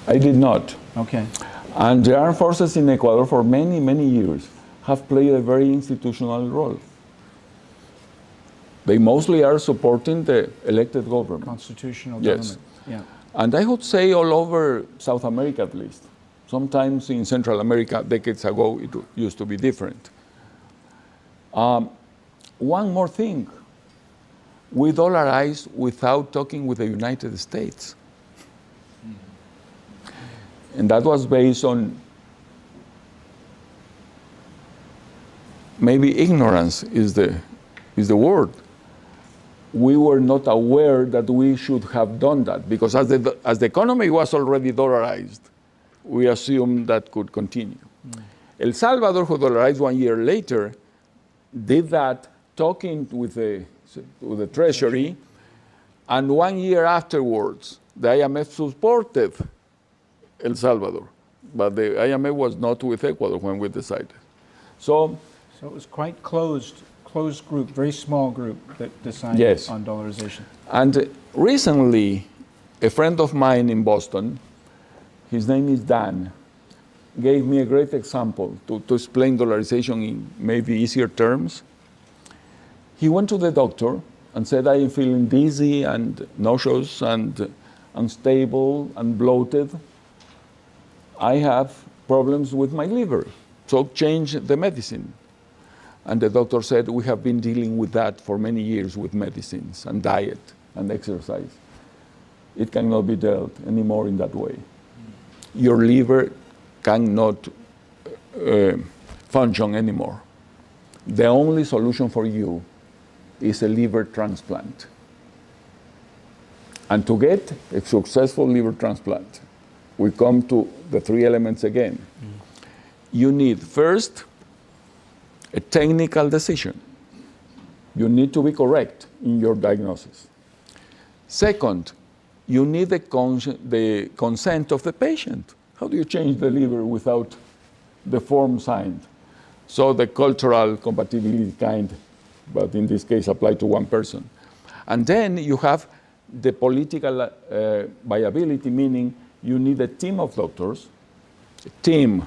I did not. Okay. And the armed forces in Ecuador for many, many years have played a very institutional role. They mostly are supporting the elected government. Constitutional Yes. government. Yeah. And I would say all over South America at least. Sometimes in Central America, decades ago, it used to be different. One more thing. We dollarized without talking with the United States. And that was based on maybe ignorance is the word. We were not aware that we should have done that because as the economy was already dollarized, we assumed that could continue. El Salvador, who dollarized 1 year later, did that talking with the Treasury, and 1 year afterwards, the IMF supported El Salvador, but the IMF was not with Ecuador when we decided. So it was quite closed group, very small group that decided Yes. on dollarization. And recently, a friend of mine in Boston, his name is Dan, gave me a great example to explain dollarization in maybe easier terms. He went to the doctor and said, I am feeling dizzy and nauseous and unstable and bloated. I have problems with my liver, so change the medicine. And the doctor said, we have been dealing with that for many years with medicines and diet and exercise. It cannot be dealt anymore in that way. Your liver cannot function anymore. The only solution for you is a liver transplant. And to get a successful liver transplant, we come to the three elements again. You need, first, a technical decision. You need to be correct in your diagnosis. Second, you need the consent of the patient. How do you change the liver without the form signed? So the cultural compatibility kind, but in this case applied to one person. And then you have the political viability, meaning you need a team of doctors, a team.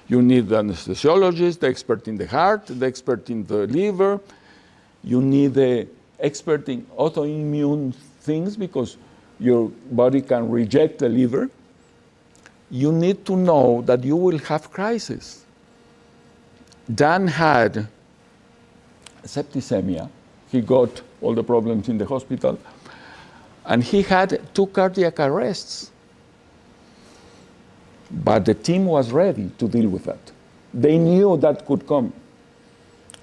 You need the anesthesiologist, the expert in the heart, the expert in the liver. You need the expert in autoimmune things because your body can reject the liver. You need to know that you will have crisis. Dan had septicemia. He got all the problems in the hospital. And he had 2 cardiac arrests. But the team was ready to deal with that. They knew that could come.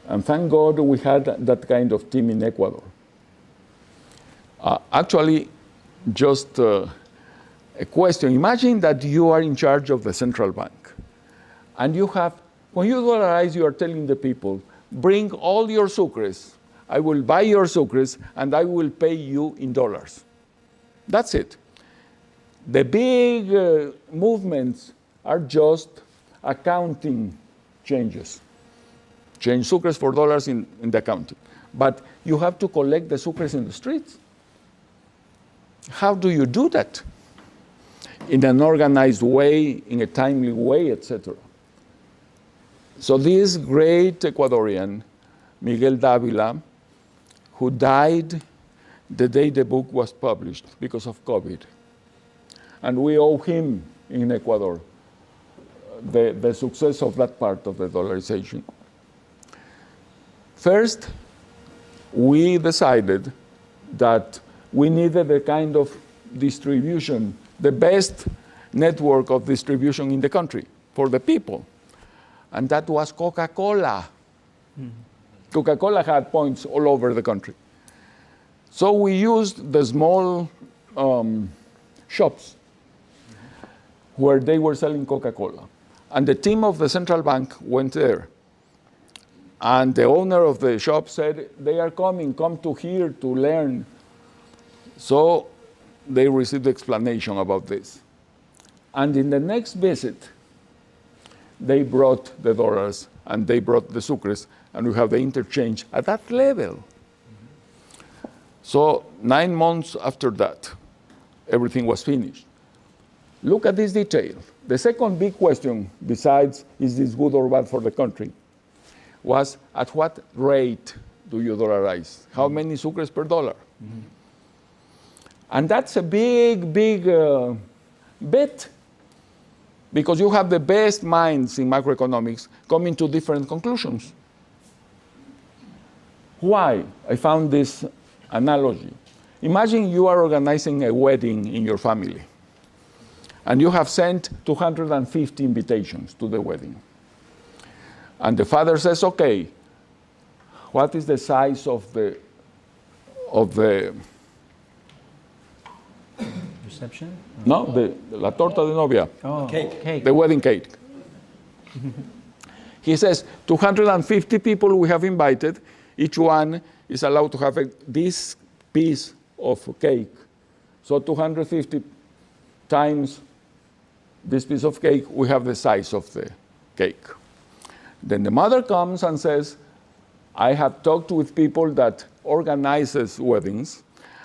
And thank God we had that kind of team in Ecuador. Actually, just a question. Imagine that you are in charge of the central bank. And you have, when you dollarize, you are telling the people, bring all your sucres. I will buy your sucres and I will pay you in dollars. That's it. The big movements are just accounting changes. Change sucres for dollars in the accounting. But you have to collect the sucres in the streets. How do you do that? In an organized way, in a timely way, etc. So this great Ecuadorian, Miguel Dávila, who died the day the book was published because of COVID. And we owe him in Ecuador the success of that part of the dollarization. First, we decided that we needed a kind of distribution, the best network of distribution in the country for the people. And that was Coca-Cola. Coca-Cola had points all over the country. So we used the small shops where they were selling Coca-Cola. And the team of the central bank went there. And the owner of the shop said, they are coming, come to here to learn. So they received explanation about this. And in the next visit, they brought the dollars and they brought the sucres, and we have the interchange at that level. So 9 months after that, everything was finished. Look at this detail. The second big question, besides is this good or bad for the country, was at what rate do you dollarize? How many sucres per dollar? And that's a big, big bet, because you have the best minds in macroeconomics coming to different conclusions. Why? I found this analogy. Imagine you are organizing a wedding in your family, and you have sent 250 invitations to the wedding. And the father says, okay, what is the size of the reception? no, la torta de novia, Oh, cake. the wedding cake. He says, 250 people we have invited, each one is allowed to have this piece of cake. So 250 times this piece of cake, we have the size of the cake. Then the mother comes and says, I have talked with people that organizes weddings,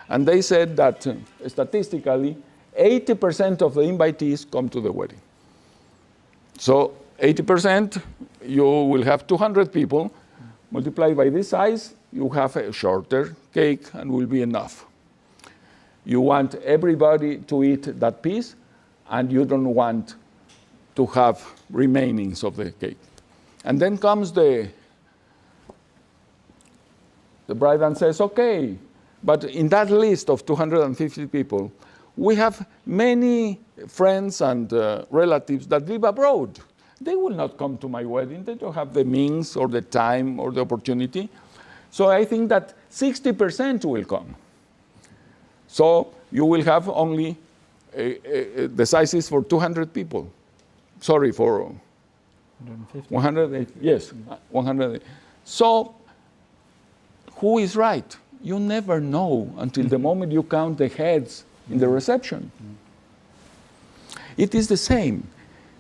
and they said that statistically, 80% of the invitees come to the wedding. So 80%, you will have 200 people, multiplied by this size, you have a shorter cake and will be enough. You want everybody to eat that piece, and you don't want to have remainings of the cake. And then comes the bride and says, okay, but in that list of 250 people, we have many friends and relatives that live abroad. They will not come to my wedding. They don't have the means or the time or the opportunity. So I think that 60% will come. So you will have only the sizes for 200 people. Sorry, for 150. 108, yes, 108. So who is right? You never know until the moment you count the heads in the reception. It is the same.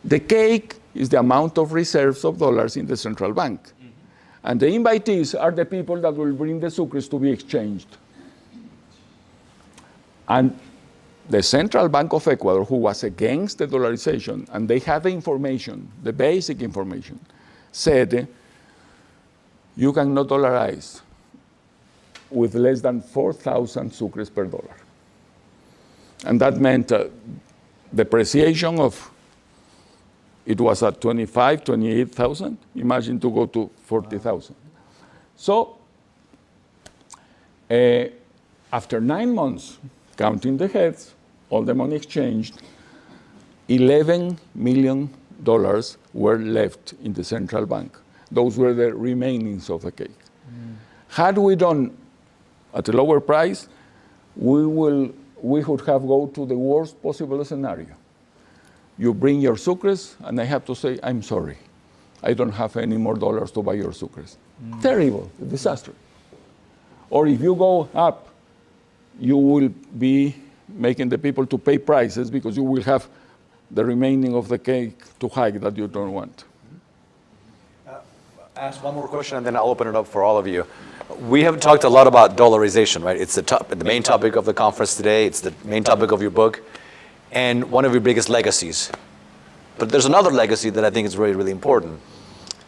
The cake is the amount of reserves of dollars in the central bank. And the invitees are the people that will bring the sucres to be exchanged. And the Central Bank of Ecuador, who was against the dollarization, and they had the information, the basic information, said, you cannot dollarize with less than 4,000 sucres per dollar. And that meant depreciation of, it was at 25, 28,000. Imagine to go to 40,000. So after 9 months, counting the heads, all the money exchanged, $11 million were left in the central bank. Those were the remainings of the cake. Had we done at a lower price, we would have go to the worst possible scenario. You bring your sucres, and I have to say, I'm sorry. I don't have any more dollars to buy your sucres. Terrible, a disaster. Or if you go up, you will be making the people to pay prices because you will have the remaining of the cake to hike that you don't want. Ask one more question and then I'll open it up for all of you. We have talked a lot about dollarization, right? It's the main topic of the conference today. It's the main topic of your book and one of your biggest legacies. But there's another legacy that I think is really, really important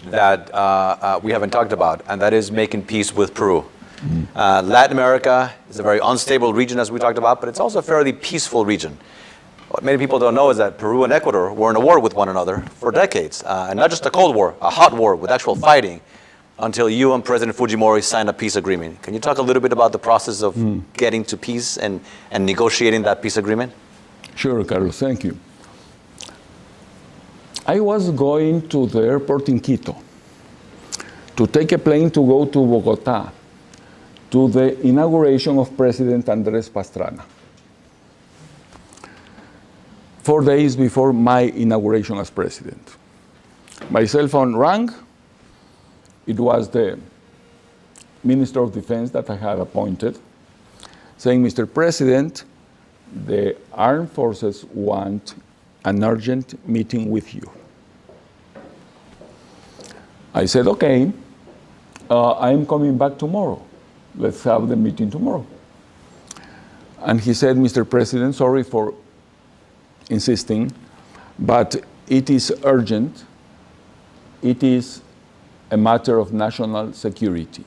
that we haven't talked about, and that is making peace with Peru. Latin America is a very unstable region, as we talked about, but it's also a fairly peaceful region. What many people don't know is that Peru and Ecuador were in a war with one another for decades, and not just a cold war, a hot war with actual fighting, until you and President Fujimori signed a peace agreement. Can you talk a little bit about the process of getting to peace and negotiating that peace agreement? Sure, Carlos, thank you. I was going to the airport in Quito to take a plane to go to Bogota to the inauguration of President Andrés Pastrana. 4 days before my inauguration as president. My cell phone rang. It was the Minister of Defense that I had appointed, saying, Mr. President, the armed forces want an urgent meeting with you. I said, okay, I'm coming back tomorrow. Let's have the meeting tomorrow. And he said, Mr. President, sorry for insisting, but it is urgent. It is a matter of national security.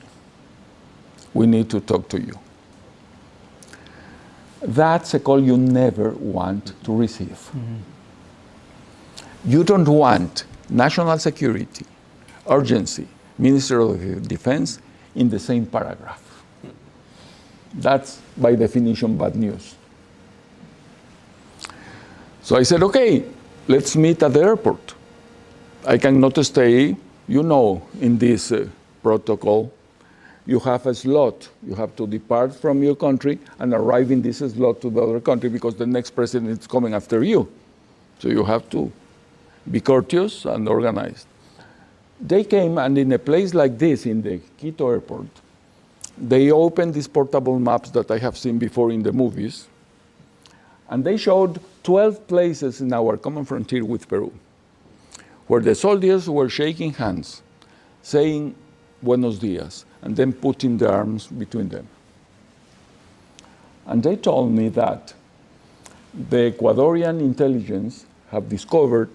We need to talk to you. That's a call you never want to receive. You don't want national security, urgency, Minister of Defense in the same paragraph. That's, by definition, bad news. So I said, okay, let's meet at the airport. I cannot stay, you know, in this protocol. You have a slot. You have to depart from your country and arrive in this slot to the other country because the next president is coming after you. So you have to be courteous and organized. They came, and in a place like this, in the Quito airport, they opened these portable maps that I have seen before in the movies, and they showed 12 places in our common frontier with Peru, where the soldiers were shaking hands, saying Buenos dias, and then putting their arms between them. And they told me that the Ecuadorian intelligence have discovered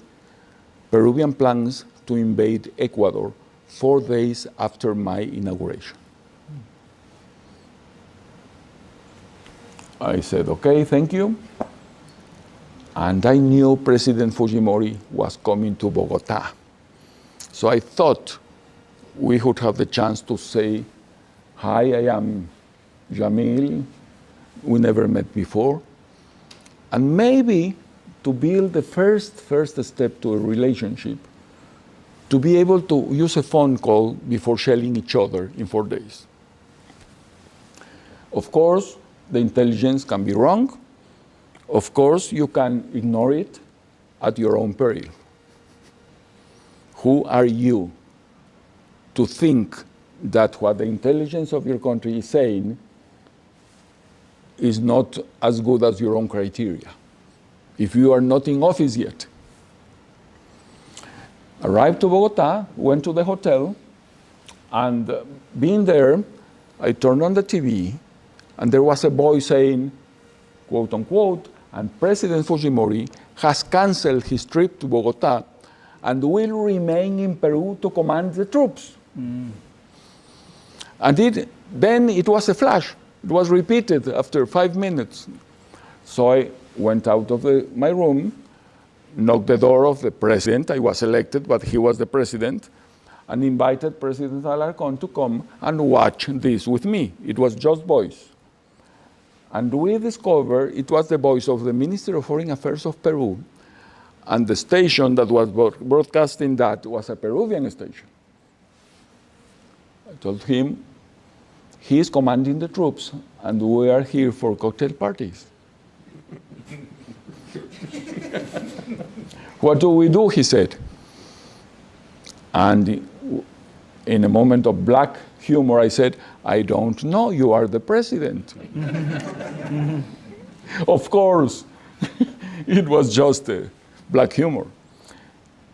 Peruvian plans to invade Ecuador 4 days after my inauguration. I said, okay, thank you. And I knew President Fujimori was coming to Bogota. So I thought we would have the chance to say, hi, I am JAMIL. We never met before. And maybe to build the first step to a relationship, to be able to use a phone call before shelling each other in 4 days. Of course, the intelligence can be wrong. Of course, you can ignore it at your own peril. Who are you to think that what the intelligence of your country is saying is not as good as your own criteria, if you are not in office yet? Arrived to Bogota, went to the hotel, and being there, I turned on the TV, and there was a voice saying, quote unquote, and President Fujimori has canceled his trip to Bogota and will remain in Peru to command the troops. And then it was a flash. It was repeated after 5 minutes. So I went out of my room, knocked the door of the president. I was elected, but he was the president, and invited President Alarcón to come and watch this with me. It was just voice. And we discovered it was the voice of the Minister of Foreign Affairs of Peru, and the station that was broadcasting that was a Peruvian station. I told him, he is commanding the troops, and we are here for cocktail parties. What do we do, he said. And in a moment of black humor, I said, I don't know, you are the president. Of course, it was just black humor.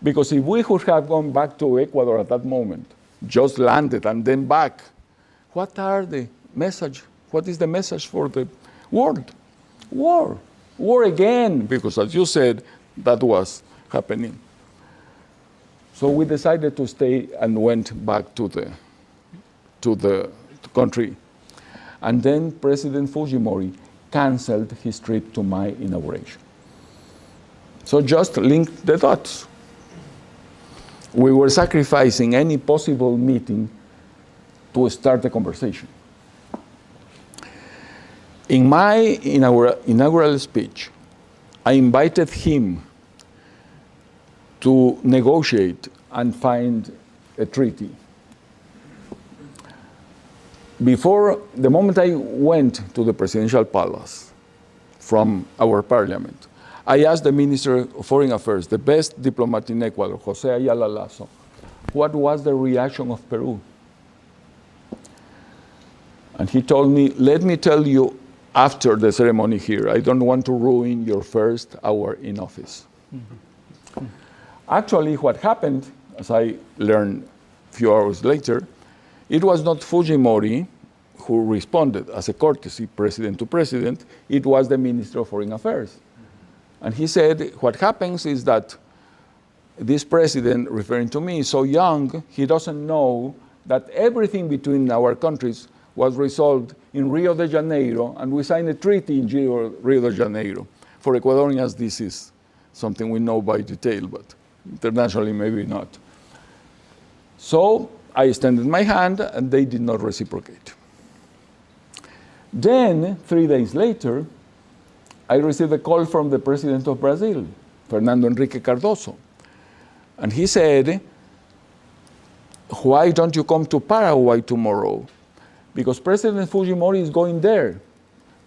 Because if we would have gone back to Ecuador at that moment, just landed and then back, what are the message? What is the message for the world? War. War again, because as you said, that was happening. So we decided to stay and went back to the country. And then President Fujimori canceled his trip to my inauguration. So just link the dots. We were sacrificing any possible meeting to start the conversation. In my inaugural speech, I invited him to negotiate and find a treaty. Before the moment I went to the presidential palace from our parliament, I asked the Minister of Foreign Affairs, the best diplomat in Ecuador, Jose Ayala Lasso, what was the reaction of Peru? And he told me, let me tell you after the ceremony here. I don't want to ruin your first hour in office. Mm-hmm. Actually, what happened, as I learned a few hours later, it was not Fujimori who responded as a courtesy, president to president. It was the Minister of Foreign Affairs. And he said, what happens is that this president, referring to me, is so young, he doesn't know that everything between our countries was resolved in Rio de Janeiro, and we signed a treaty in Rio de Janeiro. For Ecuadorians, this is something we know by detail, but internationally, maybe not. So I extended my hand, and they did not reciprocate. Then, 3 days later, I received a call from the president of Brazil, Fernando Henrique Cardoso. And he said, why don't you come to Paraguay tomorrow? Because President Fujimori is going there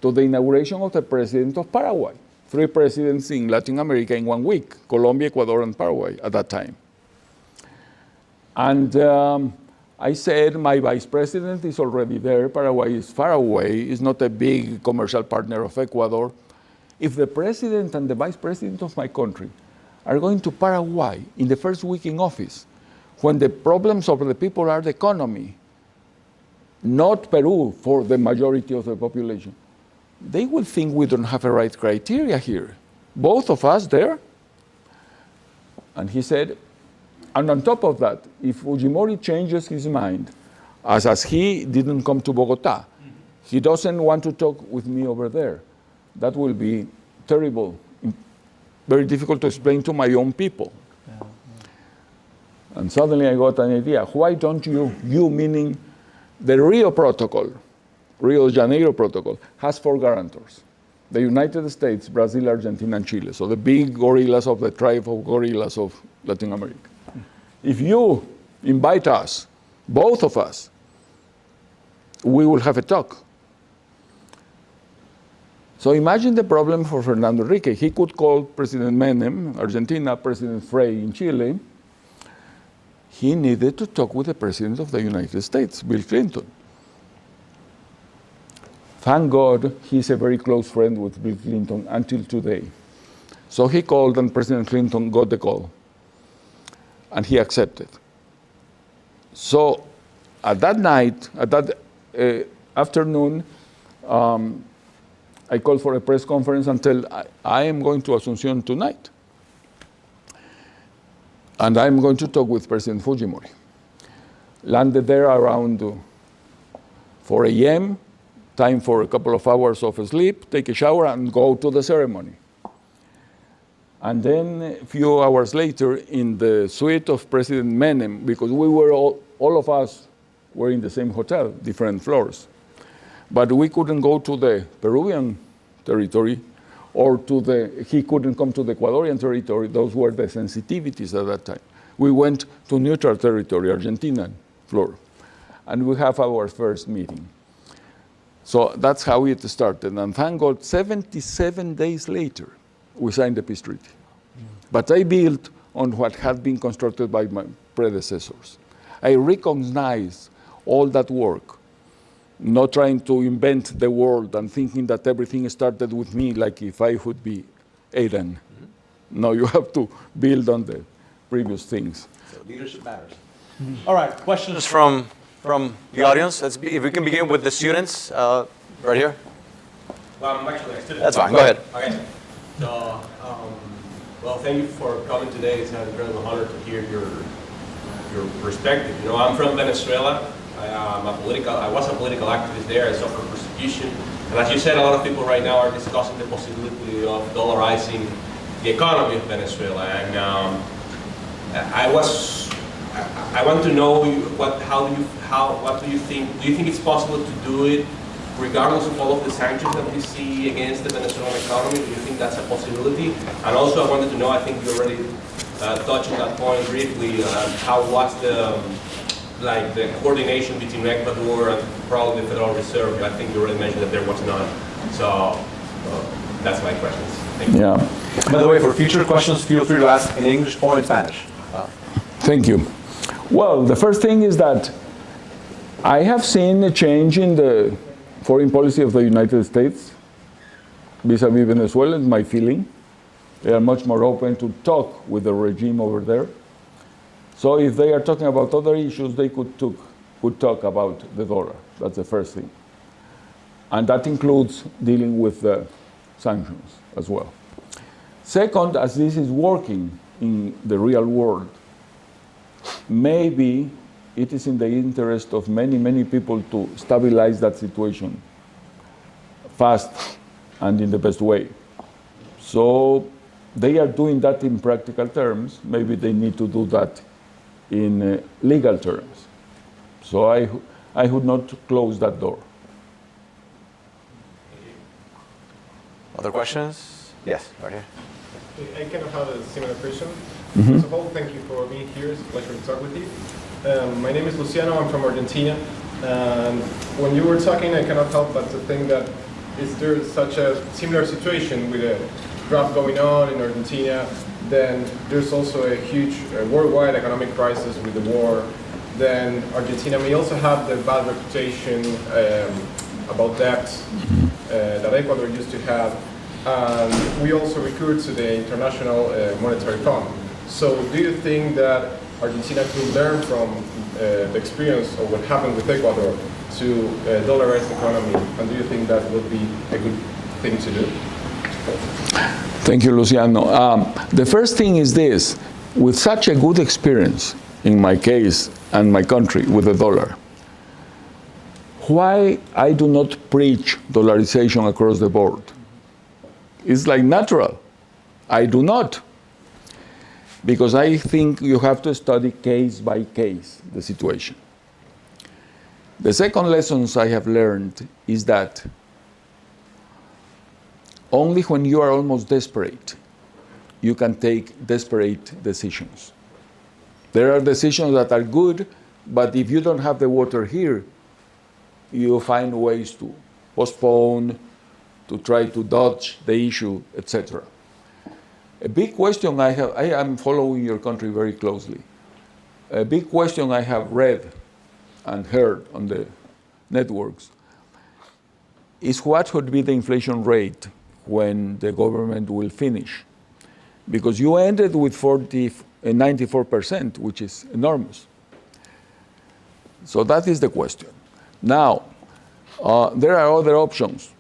to the inauguration of the president of Paraguay. 3 presidents in Latin America in 1 week, Colombia, Ecuador, and Paraguay at that time. And I said, my vice president is already there. Paraguay is far away. It's not a big commercial partner of Ecuador. If the president and the vice president of my country are going to Paraguay in the first week in office, when the problems of the people are the economy, not Peru for the majority of the population, they will think we don't have a right criteria here. Both of us there. And he said, and on top of that, if Fujimori changes his mind, as he didn't come to Bogota, he doesn't want to talk with me over there. That will be terrible, very difficult to explain to my own people. Yeah. And suddenly I got an idea. Why don't you meaning the Rio Protocol, Rio de Janeiro Protocol, has 4 guarantors. The United States, Brazil, Argentina, and Chile. So the big gorillas of the tribe of gorillas of Latin America. If you invite us, both of us, we will have a talk. So imagine the problem for Fernando Henrique. He could call President Menem, Argentina, President Frey in Chile. He needed to talk with the President of the United States, Bill Clinton. Thank God he's a very close friend with Bill Clinton until today. So he called and President Clinton got the call. And he accepted. So at that night, at that afternoon, I called for a press conference and tell I am going to Asunción tonight. And I'm going to talk with President Fujimori. Landed there around 4 a.m., time for a couple of hours of sleep, take a shower, and go to the ceremony. And then a few hours later, in the suite of President Menem, because we were all of us were in the same hotel, different floors. But we couldn't go to the Peruvian territory, or he couldn't come to the Ecuadorian territory. Those were the sensitivities at that time. We went to neutral territory, Argentinian floor. And we have our first meeting. So that's how it started. And thank God, 77 days later, we signed the peace treaty. But I built on what had been constructed by my predecessors. I recognized all that work not trying to invent the world and thinking that everything started with me, like if I would be Aiden. No, you have to build on the previous things. So leadership matters. All right, questions from the audience? If we can begin with the students, right here. Well, I'm actually a student. That's fine, go ahead. Okay. So, well, thank you for coming today. It's an incredible honor to hear your perspective. You know, I'm from Venezuela. I was a political activist there. I suffered persecution. And as you said, a lot of people right now are discussing the possibility of dollarizing the economy of Venezuela. And I want to know what do you think? Do you think it's possible to do it regardless of all of the sanctions that we see against the Venezuelan economy? Do you think that's a possibility? And also, I wanted to know, I think you already touched on that point briefly, what's the coordination between Ecuador and probably the Federal Reserve? I think you already mentioned that there was none. So that's my questions. Thank you. Yeah. By the way, for future questions, feel free to ask in English or in Spanish. Thank you. Well, the first thing is that I have seen a change in the foreign policy of the United States vis-a-vis Venezuela, is my feeling. They are much more open to talk with the regime over there. So if they are talking about other issues, they could talk about the dollar. That's the first thing. And that includes dealing with the sanctions as well. Second, as this is working in the real world, maybe it is in the interest of many, many people to stabilize that situation fast and in the best way. So they are doing that in practical terms. Maybe they need to do that in legal terms. So I would not close that door. Other questions? Yes, right here. I kind of have a similar question. First of all, thank you for being here. It's a pleasure to talk with you. My name is Luciano. I'm from Argentina. And when you were talking, I cannot help but to think that is there such a similar situation with a drought going on in Argentina, then there's also a huge worldwide economic crisis with the war. Then Argentina may also have the bad reputation about debt that Ecuador used to have. And we also recur to the International Monetary Fund. So do you think that Argentina could learn from the experience of what happened with Ecuador to dollarize the economy? And do you think that would be a good thing to do? Thank you, Luciano. The first thing is this. With such a good experience, in my case and my country, with the dollar, why I do not preach dollarization across the board? It's like natural. I do not. Because I think you have to study case by case the situation. The second lessons I have learned is that only when you are almost desperate, you can take desperate decisions. There are decisions that are good, but if you don't have the water here, you find ways to postpone, to try to dodge the issue, etc. A big question I am following your country very closely. A big question I have read and heard on the networks is what would be the inflation rate when the government will finish? Because you ended with 94%, which is enormous. So that is the question. Now, there are other options.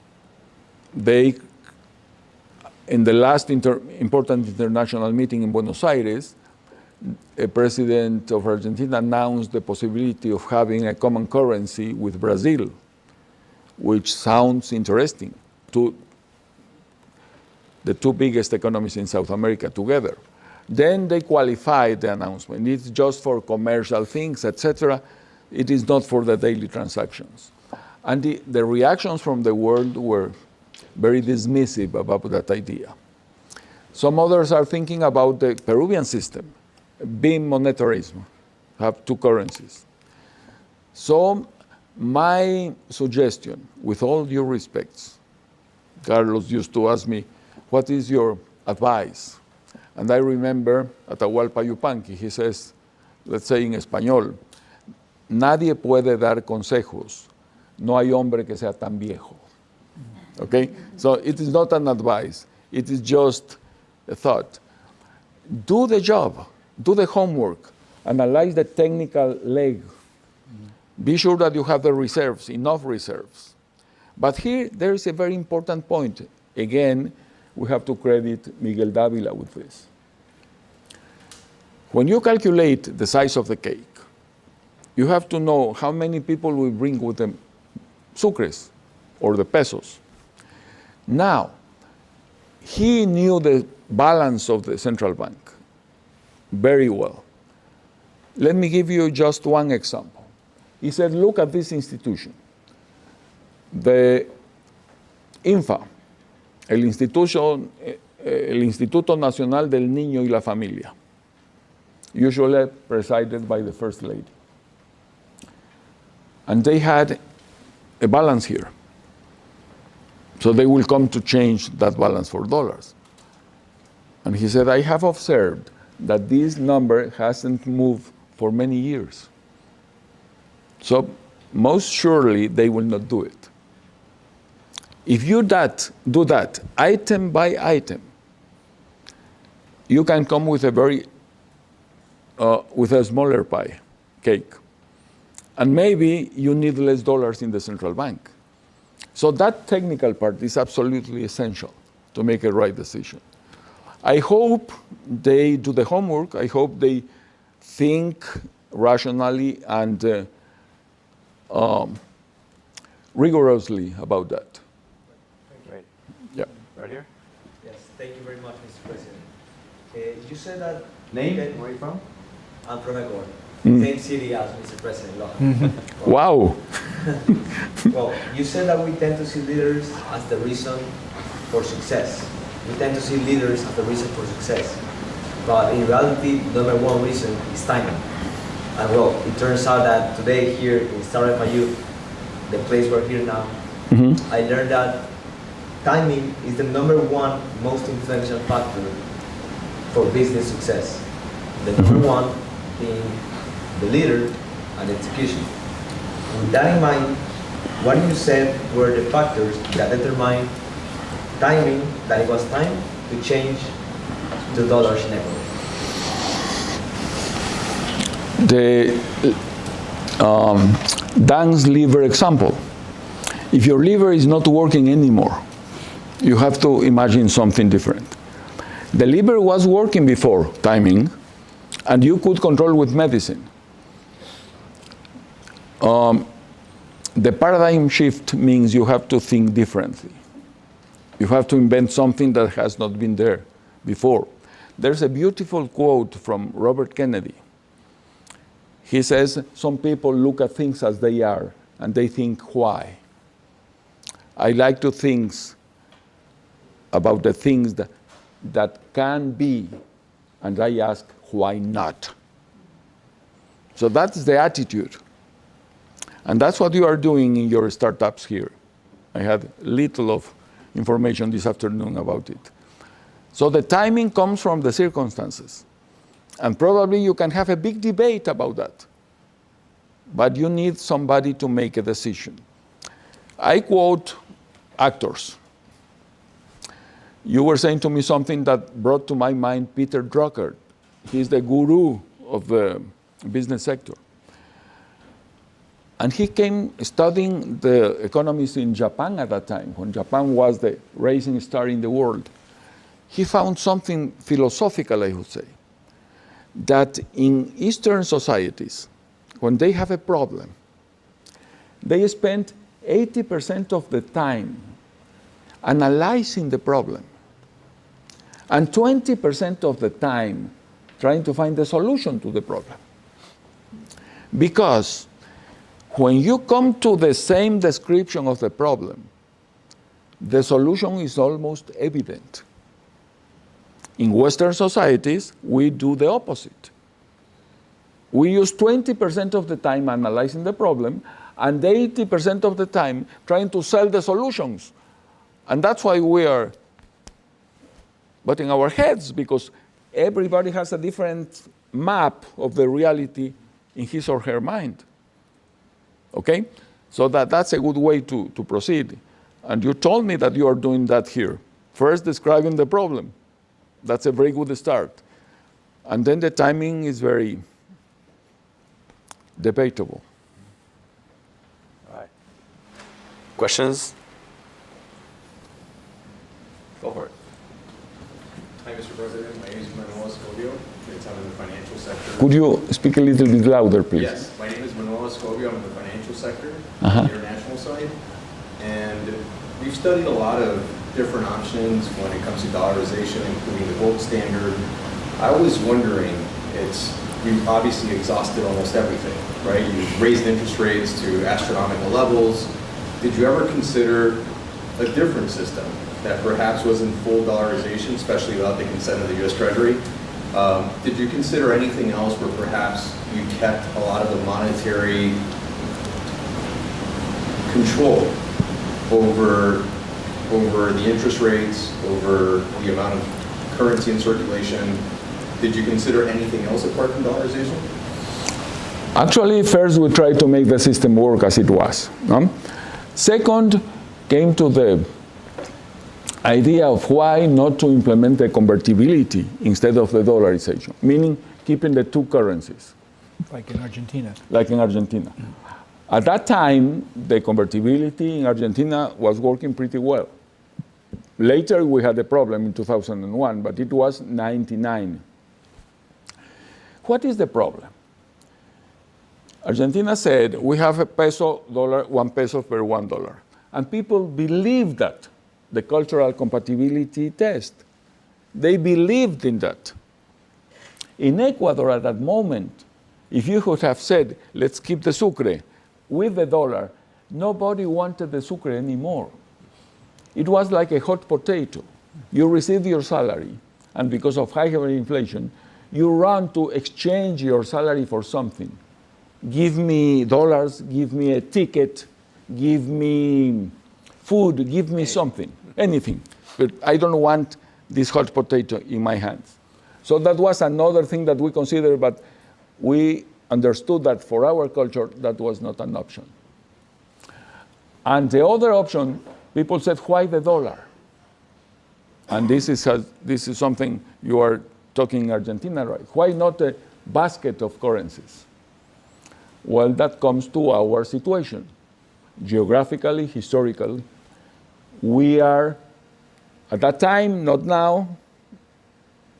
In the last important international meeting in Buenos Aires, a president of Argentina announced the possibility of having a common currency with Brazil, which sounds interesting, to the two biggest economies in South America together. Then they qualified the announcement. It's just for commercial things, etc. It is not for the daily transactions. And the reactions from the world were very dismissive about that idea. Some others are thinking about the Peruvian system, being monetarism, have two currencies. So my suggestion, with all due respects, Carlos used to ask me, what is your advice? And I remember Atahualpa Yupanqui, he says, let's say in español, nadie puede dar consejos no hay hombre que sea tan viejo. Okay? So it is not an advice. It is just a thought. Do the job. Do the homework. Analyze the technical leg. Be sure that you have the reserves, enough reserves. But here, there is a very important point. Again, we have to credit Miguel Dávila with this. When you calculate the size of the cake, you have to know how many people will bring with them sucres or the pesos. Now, he knew the balance of the central bank very well. Let me give you just one example. He said, look at this institution. The INFA, el Instituto Nacional del Niño y la Familia, usually presided by the First Lady. And they had a balance here. So they will come to change that balance for dollars. And he said, I have observed that this number hasn't moved for many years. So most surely they will not do it. If you do that item by item, you can come with a with a smaller pie cake. And maybe you need less dollars in the central bank. So that technical part is absolutely essential to make a right decision. I hope they do the homework. I hope they think rationally and rigorously about that. Great. Yeah. Right here. Yes, thank you very much, Mr. President. You said that... Name? Where are you from? I'm from Ecuador. Same city as Mr. President, Loja. Wow. Well, you said that we tend to see leaders as the reason for success. We tend to see leaders as the reason for success. But in reality, number one reason is timing. And well, it turns out that today here in Startup FIU, the place we're here now, I learned that timing is the number one most influential factor for business success. The number one being the leader and execution. With that in mind, what you said were the factors that determine timing, that it was time to change the dollars in Ecuador. The Dan's liver example. If your liver is not working anymore, you have to imagine something different. The liver was working before timing, and you could control with medicine. The paradigm shift means you have to think differently. You have to invent something that has not been there before. There's a beautiful quote from Robert Kennedy. He says, some people look at things as they are, and they think, why? I like to think about the things that can be, and I ask, why not? So that's the attitude. And that's what you are doing in your startups here. I had little of information this afternoon about it. So the timing comes from the circumstances. And probably you can have a big debate about that. But you need somebody to make a decision. I quote actors. You were saying to me something that brought to my mind Peter Drucker. He's the guru of the business sector. And he came studying the economies in Japan at that time, when Japan was the rising star in the world. He found something philosophical, I would say, that in Eastern societies, when they have a problem, they spend 80% of the time analyzing the problem, and 20% of the time trying to find the solution to the problem. Because when you come to the same description of the problem, the solution is almost evident. In Western societies, we do the opposite. We use 20% of the time analyzing the problem and 80% of the time trying to sell the solutions. And that's why we are butting our heads, because everybody has a different map of the reality in his or her mind. Okay? So that's a good way to proceed. And you told me that you are doing that here. First, describing the problem. That's a very good start. And then the timing is very debatable. All right. Questions? Go for it. Hi, Mr. President. My name is Manuel Escobio. I'm in the financial sector. Could you speak a little bit louder, please? Yes, my name is Manuel Escobio. I'm in the financial sector, on the international side. And we've studied a lot of different options when it comes to dollarization, including the gold standard. I was wondering, you've obviously exhausted almost everything, right? You've raised interest rates to astronomical levels. Did you ever consider a different system that perhaps was in full dollarization, especially without the consent of the U.S. Treasury? Did you consider anything else where perhaps you kept a lot of the monetary control over the interest rates, over the amount of currency in circulation? Did you consider anything else apart from dollarization? Actually, first we tried to make the system work as it was. No? Second, came to the idea of why not to implement the convertibility instead of the dollarization, meaning keeping the two currencies. Like in Argentina. Like in Argentina. At that time, the convertibility in Argentina was working pretty well. Later, we had a problem in 2001, but it was 99. What is the problem? Argentina said, we have a peso, dollar, 1 peso per $1. And people believed that, the cultural compatibility test. They believed in that. In Ecuador at that moment, if you would have said, let's keep the sucre with the dollar, nobody wanted the sucre anymore. It was like a hot potato. You received your salary, and because of higher inflation, you run to exchange your salary for something. Give me dollars, give me a ticket, give me food, give me something, anything. But I don't want this hot potato in my hands. So that was another thing that we considered, but we understood that for our culture, that was not an option. And the other option, people said, why the dollar? And this is something you are talking in Argentina, right? Why not a basket of currencies? Well, that comes to our situation. Geographically, historically, we are, at that time, not now,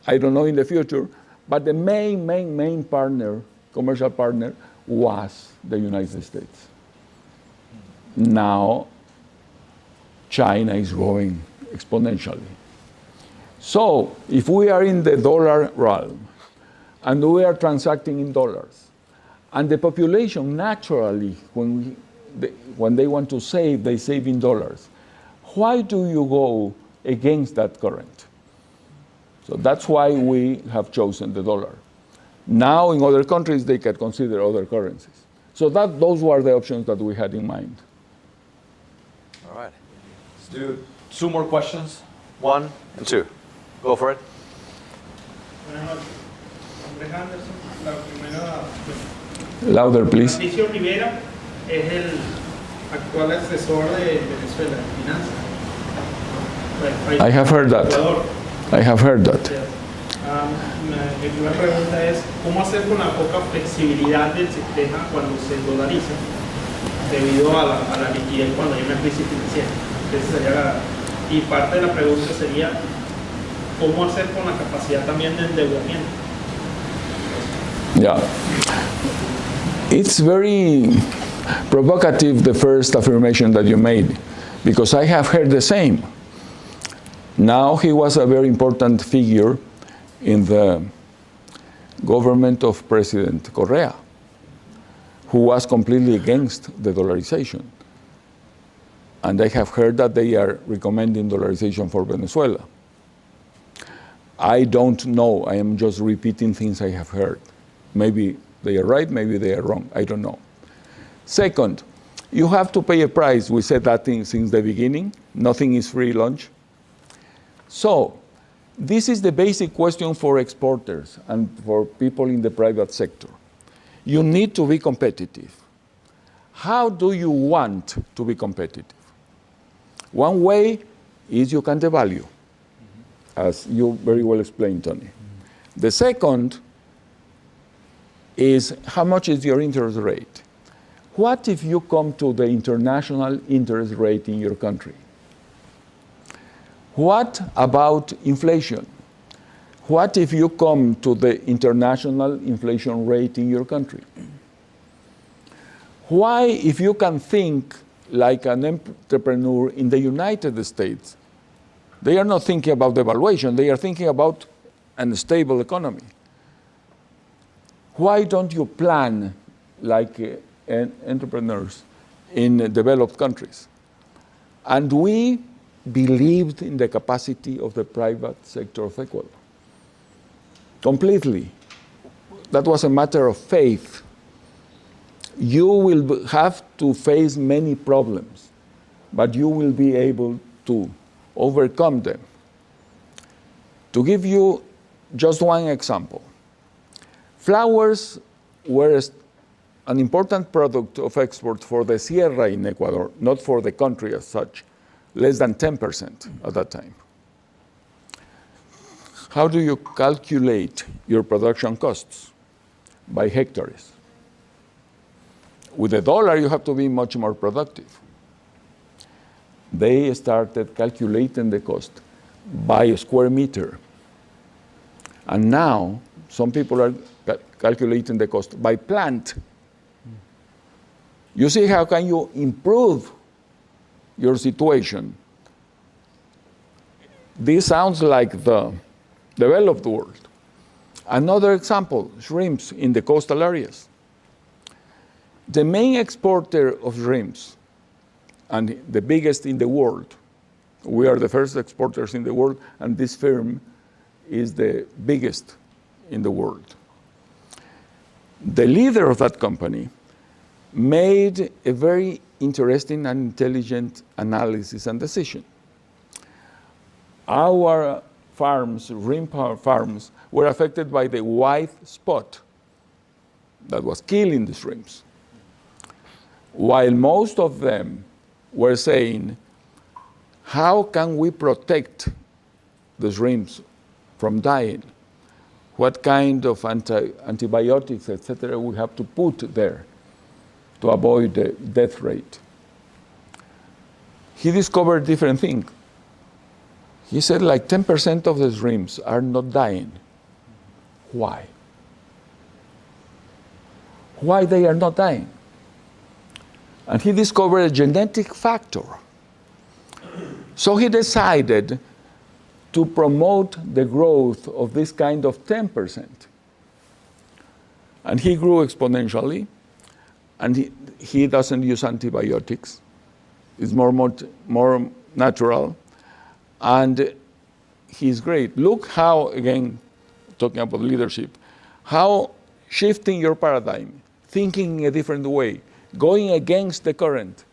I don't know in the future, but the main partner, commercial partner, was the United States. Now, China is growing exponentially. So, if we are in the dollar realm, and we are transacting in dollars, and the population naturally, when they want to save, they save in dollars, why do you go against that current? So that's why we have chosen the dollar. Now in other countries, they can consider other currencies. So those were the options that we had in mind. All right. Let's do 2 more questions. 1 and 2. Go for it. Louder, please. Patricio Rivera es el actual asesor de Venezuela en finanzas. I have heard that. I have heard that. Mi primera pregunta es, ¿cómo hacer con la poca flexibilidad del sistema cuando se dolariza debido a la liquidez cuando hay una crisis financiera? Y parte de la pregunta sería, ¿cómo hacer con la capacidad también de endeudamiento? Yeah. It's very provocative, the first affirmation that you made, because I have heard the same. Now he was a very important figure in the government of President Correa, who was completely against the dollarization. And I have heard that they are recommending dollarization for Venezuela. I don't know. I am just repeating things I have heard. Maybe they are right, maybe they are wrong. I don't know. Second, you have to pay a price. We said that since the beginning. Nothing is free lunch. So, this is the basic question for exporters and for people in the private sector. You need to be competitive. how do you want to be competitive? One way is you can devalue, as you very well explained, Tony. The second is how much is your interest rate? What if you come to the international interest rate in your country? What about inflation? What if you come to the international inflation rate in your country? Why, if you can think like an entrepreneur in the United States, they are not thinking about devaluation, they are thinking about a stable economy. Why don't you plan like entrepreneurs in developed countries? And we believed in the capacity of the private sector of Ecuador. Completely. That was a matter of faith. You will have to face many problems, but you will be able to overcome them. To give you just one example, flowers were an important product of export for the Sierra in Ecuador, not for the country as such, less than 10% at that time. How do you calculate your production costs? By hectares. With the dollar, you have to be much more productive. They started calculating the cost by a square meter. And now, some people are calculating the cost by plant. You see, how can you improve your situation? This sounds like the developed world. Another example, shrimps in the coastal areas. The main exporter of shrimps, and the biggest in the world, we are the first exporters in the world, and this firm is the biggest in the world. The leader of that company made a very interesting and intelligent analysis and decision. Our farms, shrimp farms, were affected by the white spot that was killing the shrimps. While most of them were saying, how can we protect the shrimps from dying? What kind of antibiotics, etc., we have to put there to avoid the death rate? He discovered a different thing. He said like 10% of the shrimps are not dying. Why? Why they are not dying? And he discovered a genetic factor. So he decided to promote the growth of this kind of 10%. And he grew exponentially, and he doesn't use antibiotics. It's more natural, and he's great. Look how, again, talking about leadership, how shifting your paradigm, thinking in a different way, going against the current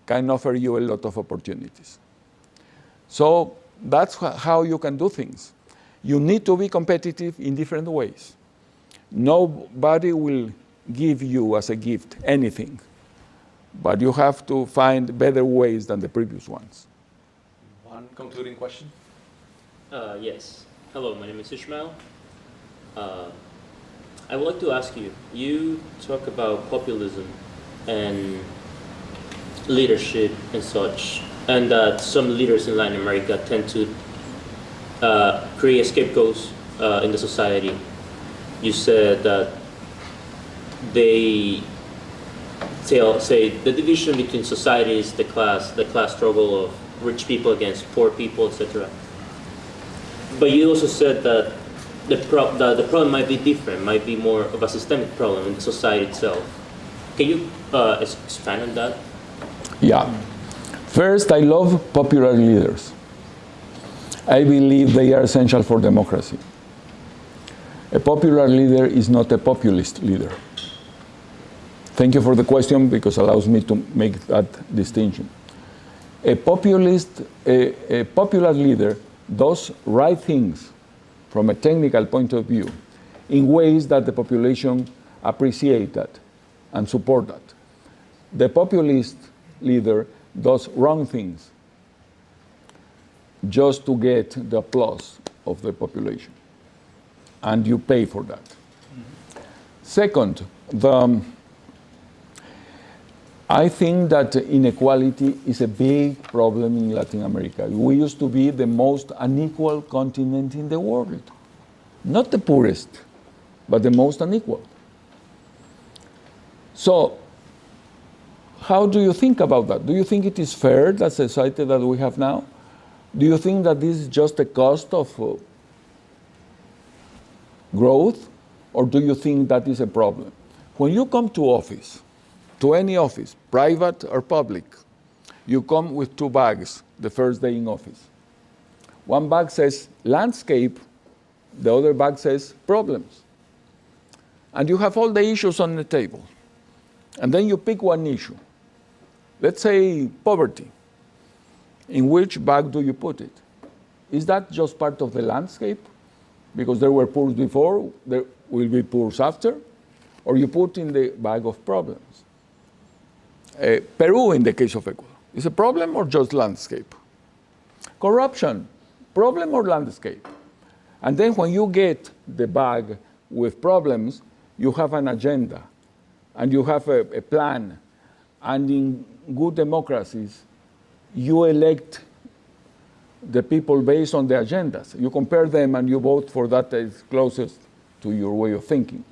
can offer you a lot of opportunities. So that's how you can do things. You need to be competitive in different ways. Nobody will give you as a gift anything, but you have to find better ways than the previous ones. One concluding question? Yes. Hello, my name is Ishmael. I would like to ask you, you talk about populism and leadership and such, and that some leaders in Latin America tend to create scapegoats in the society. You said that they say the division between societies, the class struggle of rich people against poor people, etc. But you also said that the problem might be different, might be more of a systemic problem in the society itself. Can you expand on that? Yeah. First, I love popular leaders. I believe they are essential for democracy. A popular leader is not a populist leader. Thank you for the question, because it allows me to make that distinction. A popular leader does right things from a technical point of view in ways that the population appreciate that and support that. the populist leader does wrong things just to get the applause of the population. And you pay for that. Second, I think that inequality is a big problem in Latin America. We used to be the most unequal continent in the world. Not the poorest, but the most unequal. So, how do you think about that? Do you think it is fair, that society that we have now? Do you think that this is just a cost of growth, or do you think that is a problem? When you come to office, to any office, private or public, you come with two bags the first day in office. One bag says landscape, the other bag says problems. And you have all the issues on the table. And then you pick one issue. Let's say poverty. In which bag do you put it? Is that just part of the landscape? Because there were poor before, there will be poor after? Or you put in the bag of problems? Peru, in the case of Ecuador, is a problem or just landscape? Corruption, problem or landscape? And then when you get the bag with problems, you have an agenda, and you have a plan. And in good democracies, you elect the people based on the agendas. You compare them and you vote for that is closest to your way of thinking.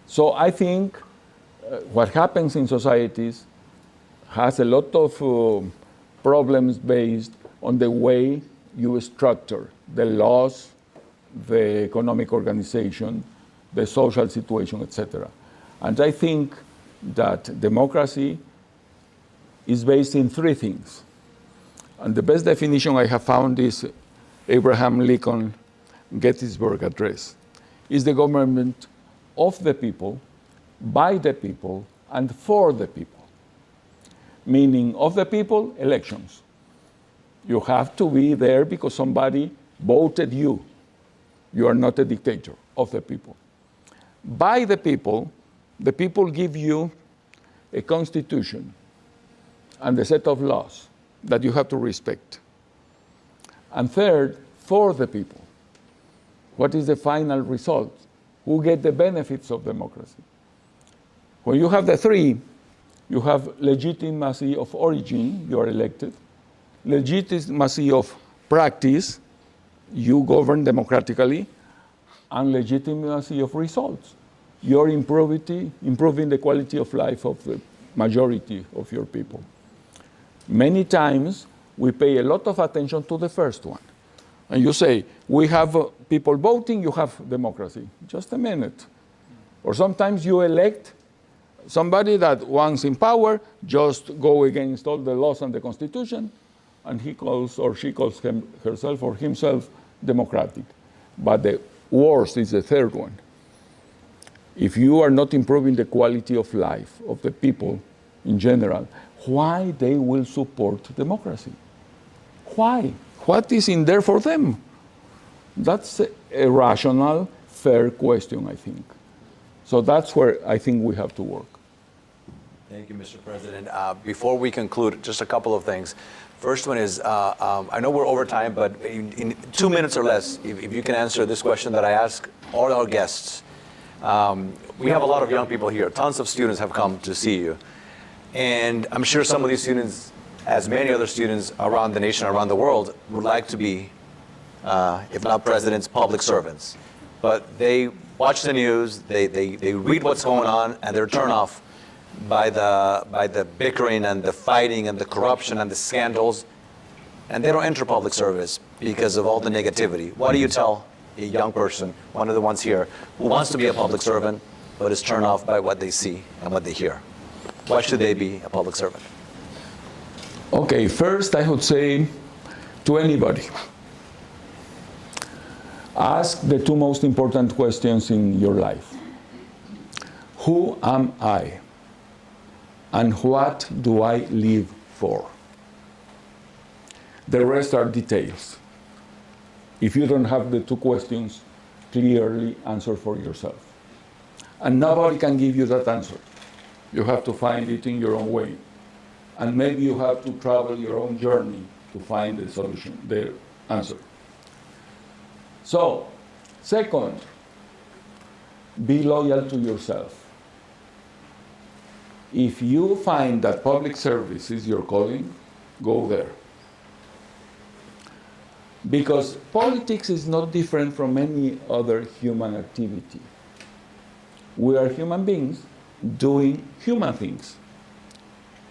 So I think what happens in societies has a lot of problems based on the way you structure the laws, the economic organization, the social situation, etc. And I think that democracy is based in three things. And the best definition I have found is Abraham Lincoln Gettysburg Address. Is the government of the people, by the people, and for the people. Meaning, of the people, elections. You have to be there because somebody voted you. You are not a dictator, of the people. By the people give you a constitution and a set of laws that you have to respect. And third, for the people. What is the final result? Who get the benefits of democracy? When you have the three, you have legitimacy of origin, you are elected. Legitimacy of practice, you govern democratically. And legitimacy of results. You're improving the quality of life of the majority of your people. Many times, we pay a lot of attention to the first one. And you say, we have people voting, you have democracy. Just a minute. Or sometimes you elect somebody that once in power, just go against all the laws and the Constitution, and he calls or she calls herself or himself democratic. But the worst is the third one. If you are not improving the quality of life of the people in general, why they will support democracy? Why? What is in there for them? That's a rational, fair question, I think. So that's where I think we have to work. Thank you, Mr. President. Before we conclude, just a couple of things. First one is, I know we're over time, but in 2 minutes or less, if you can answer this question that I ask all our guests. We have a lot of young people here. Tons of students have come to see you. And I'm sure some of these students, as many other students around the nation, around the world, would like to be, if not presidents, public servants. But they watch the news, they read what's going on, and they're turned off by the bickering and the fighting and the corruption and the scandals, and they don't enter public service because of all the negativity. What do you tell a young person, one of the ones here, who wants to be a public servant, but is turned off by what they see and what they hear? Why should they be a public servant? Okay, first I would say to anybody, ask the two most important questions in your life. Who am I? And what do I live for? The rest are details. If you don't have the two questions clearly answered for yourself. And nobody can give you that answer. You have to find it in your own way. And maybe you have to travel your own journey to find the solution, the answer. So, second, be loyal to yourself. If you find that public service is your calling, go there. Because politics is not different from any other human activity. We are human beings doing human things.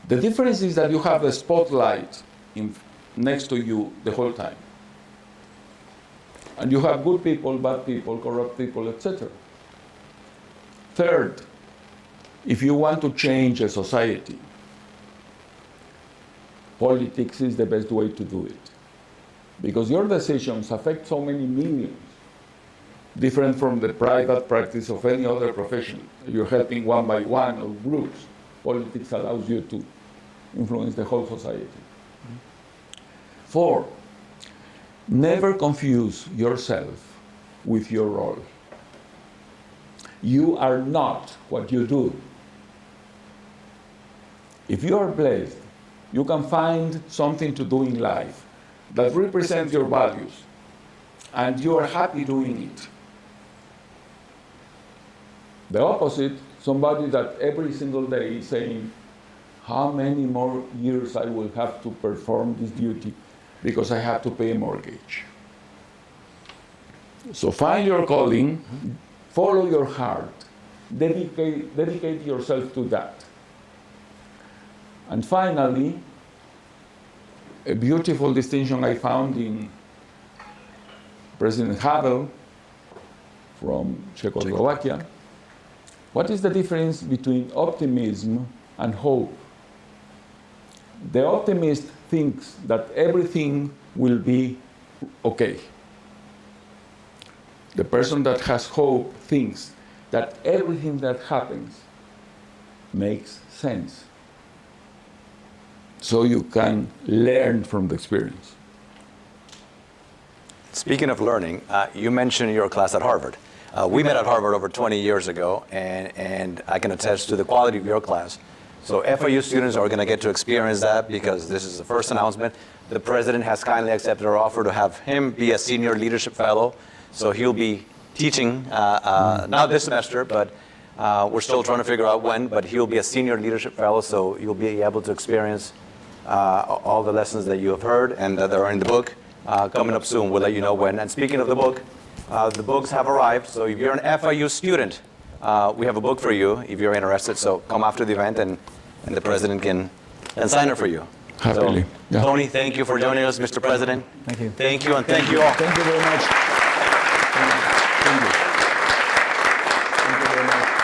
The difference is that you have a spotlight next to you the whole time. And you have good people, bad people, corrupt people, etc. Third, if you want to change a society, politics is the best way to do it. Because your decisions affect so many millions, different from the private practice of any other profession. You're helping one by one or groups. Politics allows you to influence the whole society. Four, never confuse yourself with your role. You are not what you do. If you are blessed, you can find something to do in life that represents your values, and you are happy doing it. The opposite, somebody that every single day is saying, how many more years I will have to perform this duty because I have to pay a mortgage. So find your calling, follow your heart, dedicate yourself to that. And finally, a beautiful distinction I found in President Havel from Czechoslovakia. What is the difference between optimism and hope? The optimist thinks that everything will be okay. The person that has hope thinks that everything that happens makes sense. So you can learn from the experience. Speaking of learning, you mentioned your class at Harvard. We met at Harvard over 20 years ago, and I can attest to the quality of your class. So FIU students are going to get to experience that because this is the first announcement. The president has kindly accepted our offer to have him be a senior leadership fellow. So he'll be teaching, not this semester, but we're still trying to figure out when, but he'll be a senior leadership fellow, so you'll be able to experience all the lessons that you have heard and that are in the book. Coming up soon, we'll let you know when. And speaking of the books have arrived, so if you're an FIU student, we have a book for you if you're interested, so come after the event and the president can sign it for you. Happily. So, Tony, thank you for joining us, Mr. President. Thank you. Thank you, and thank you all. Thank you very much.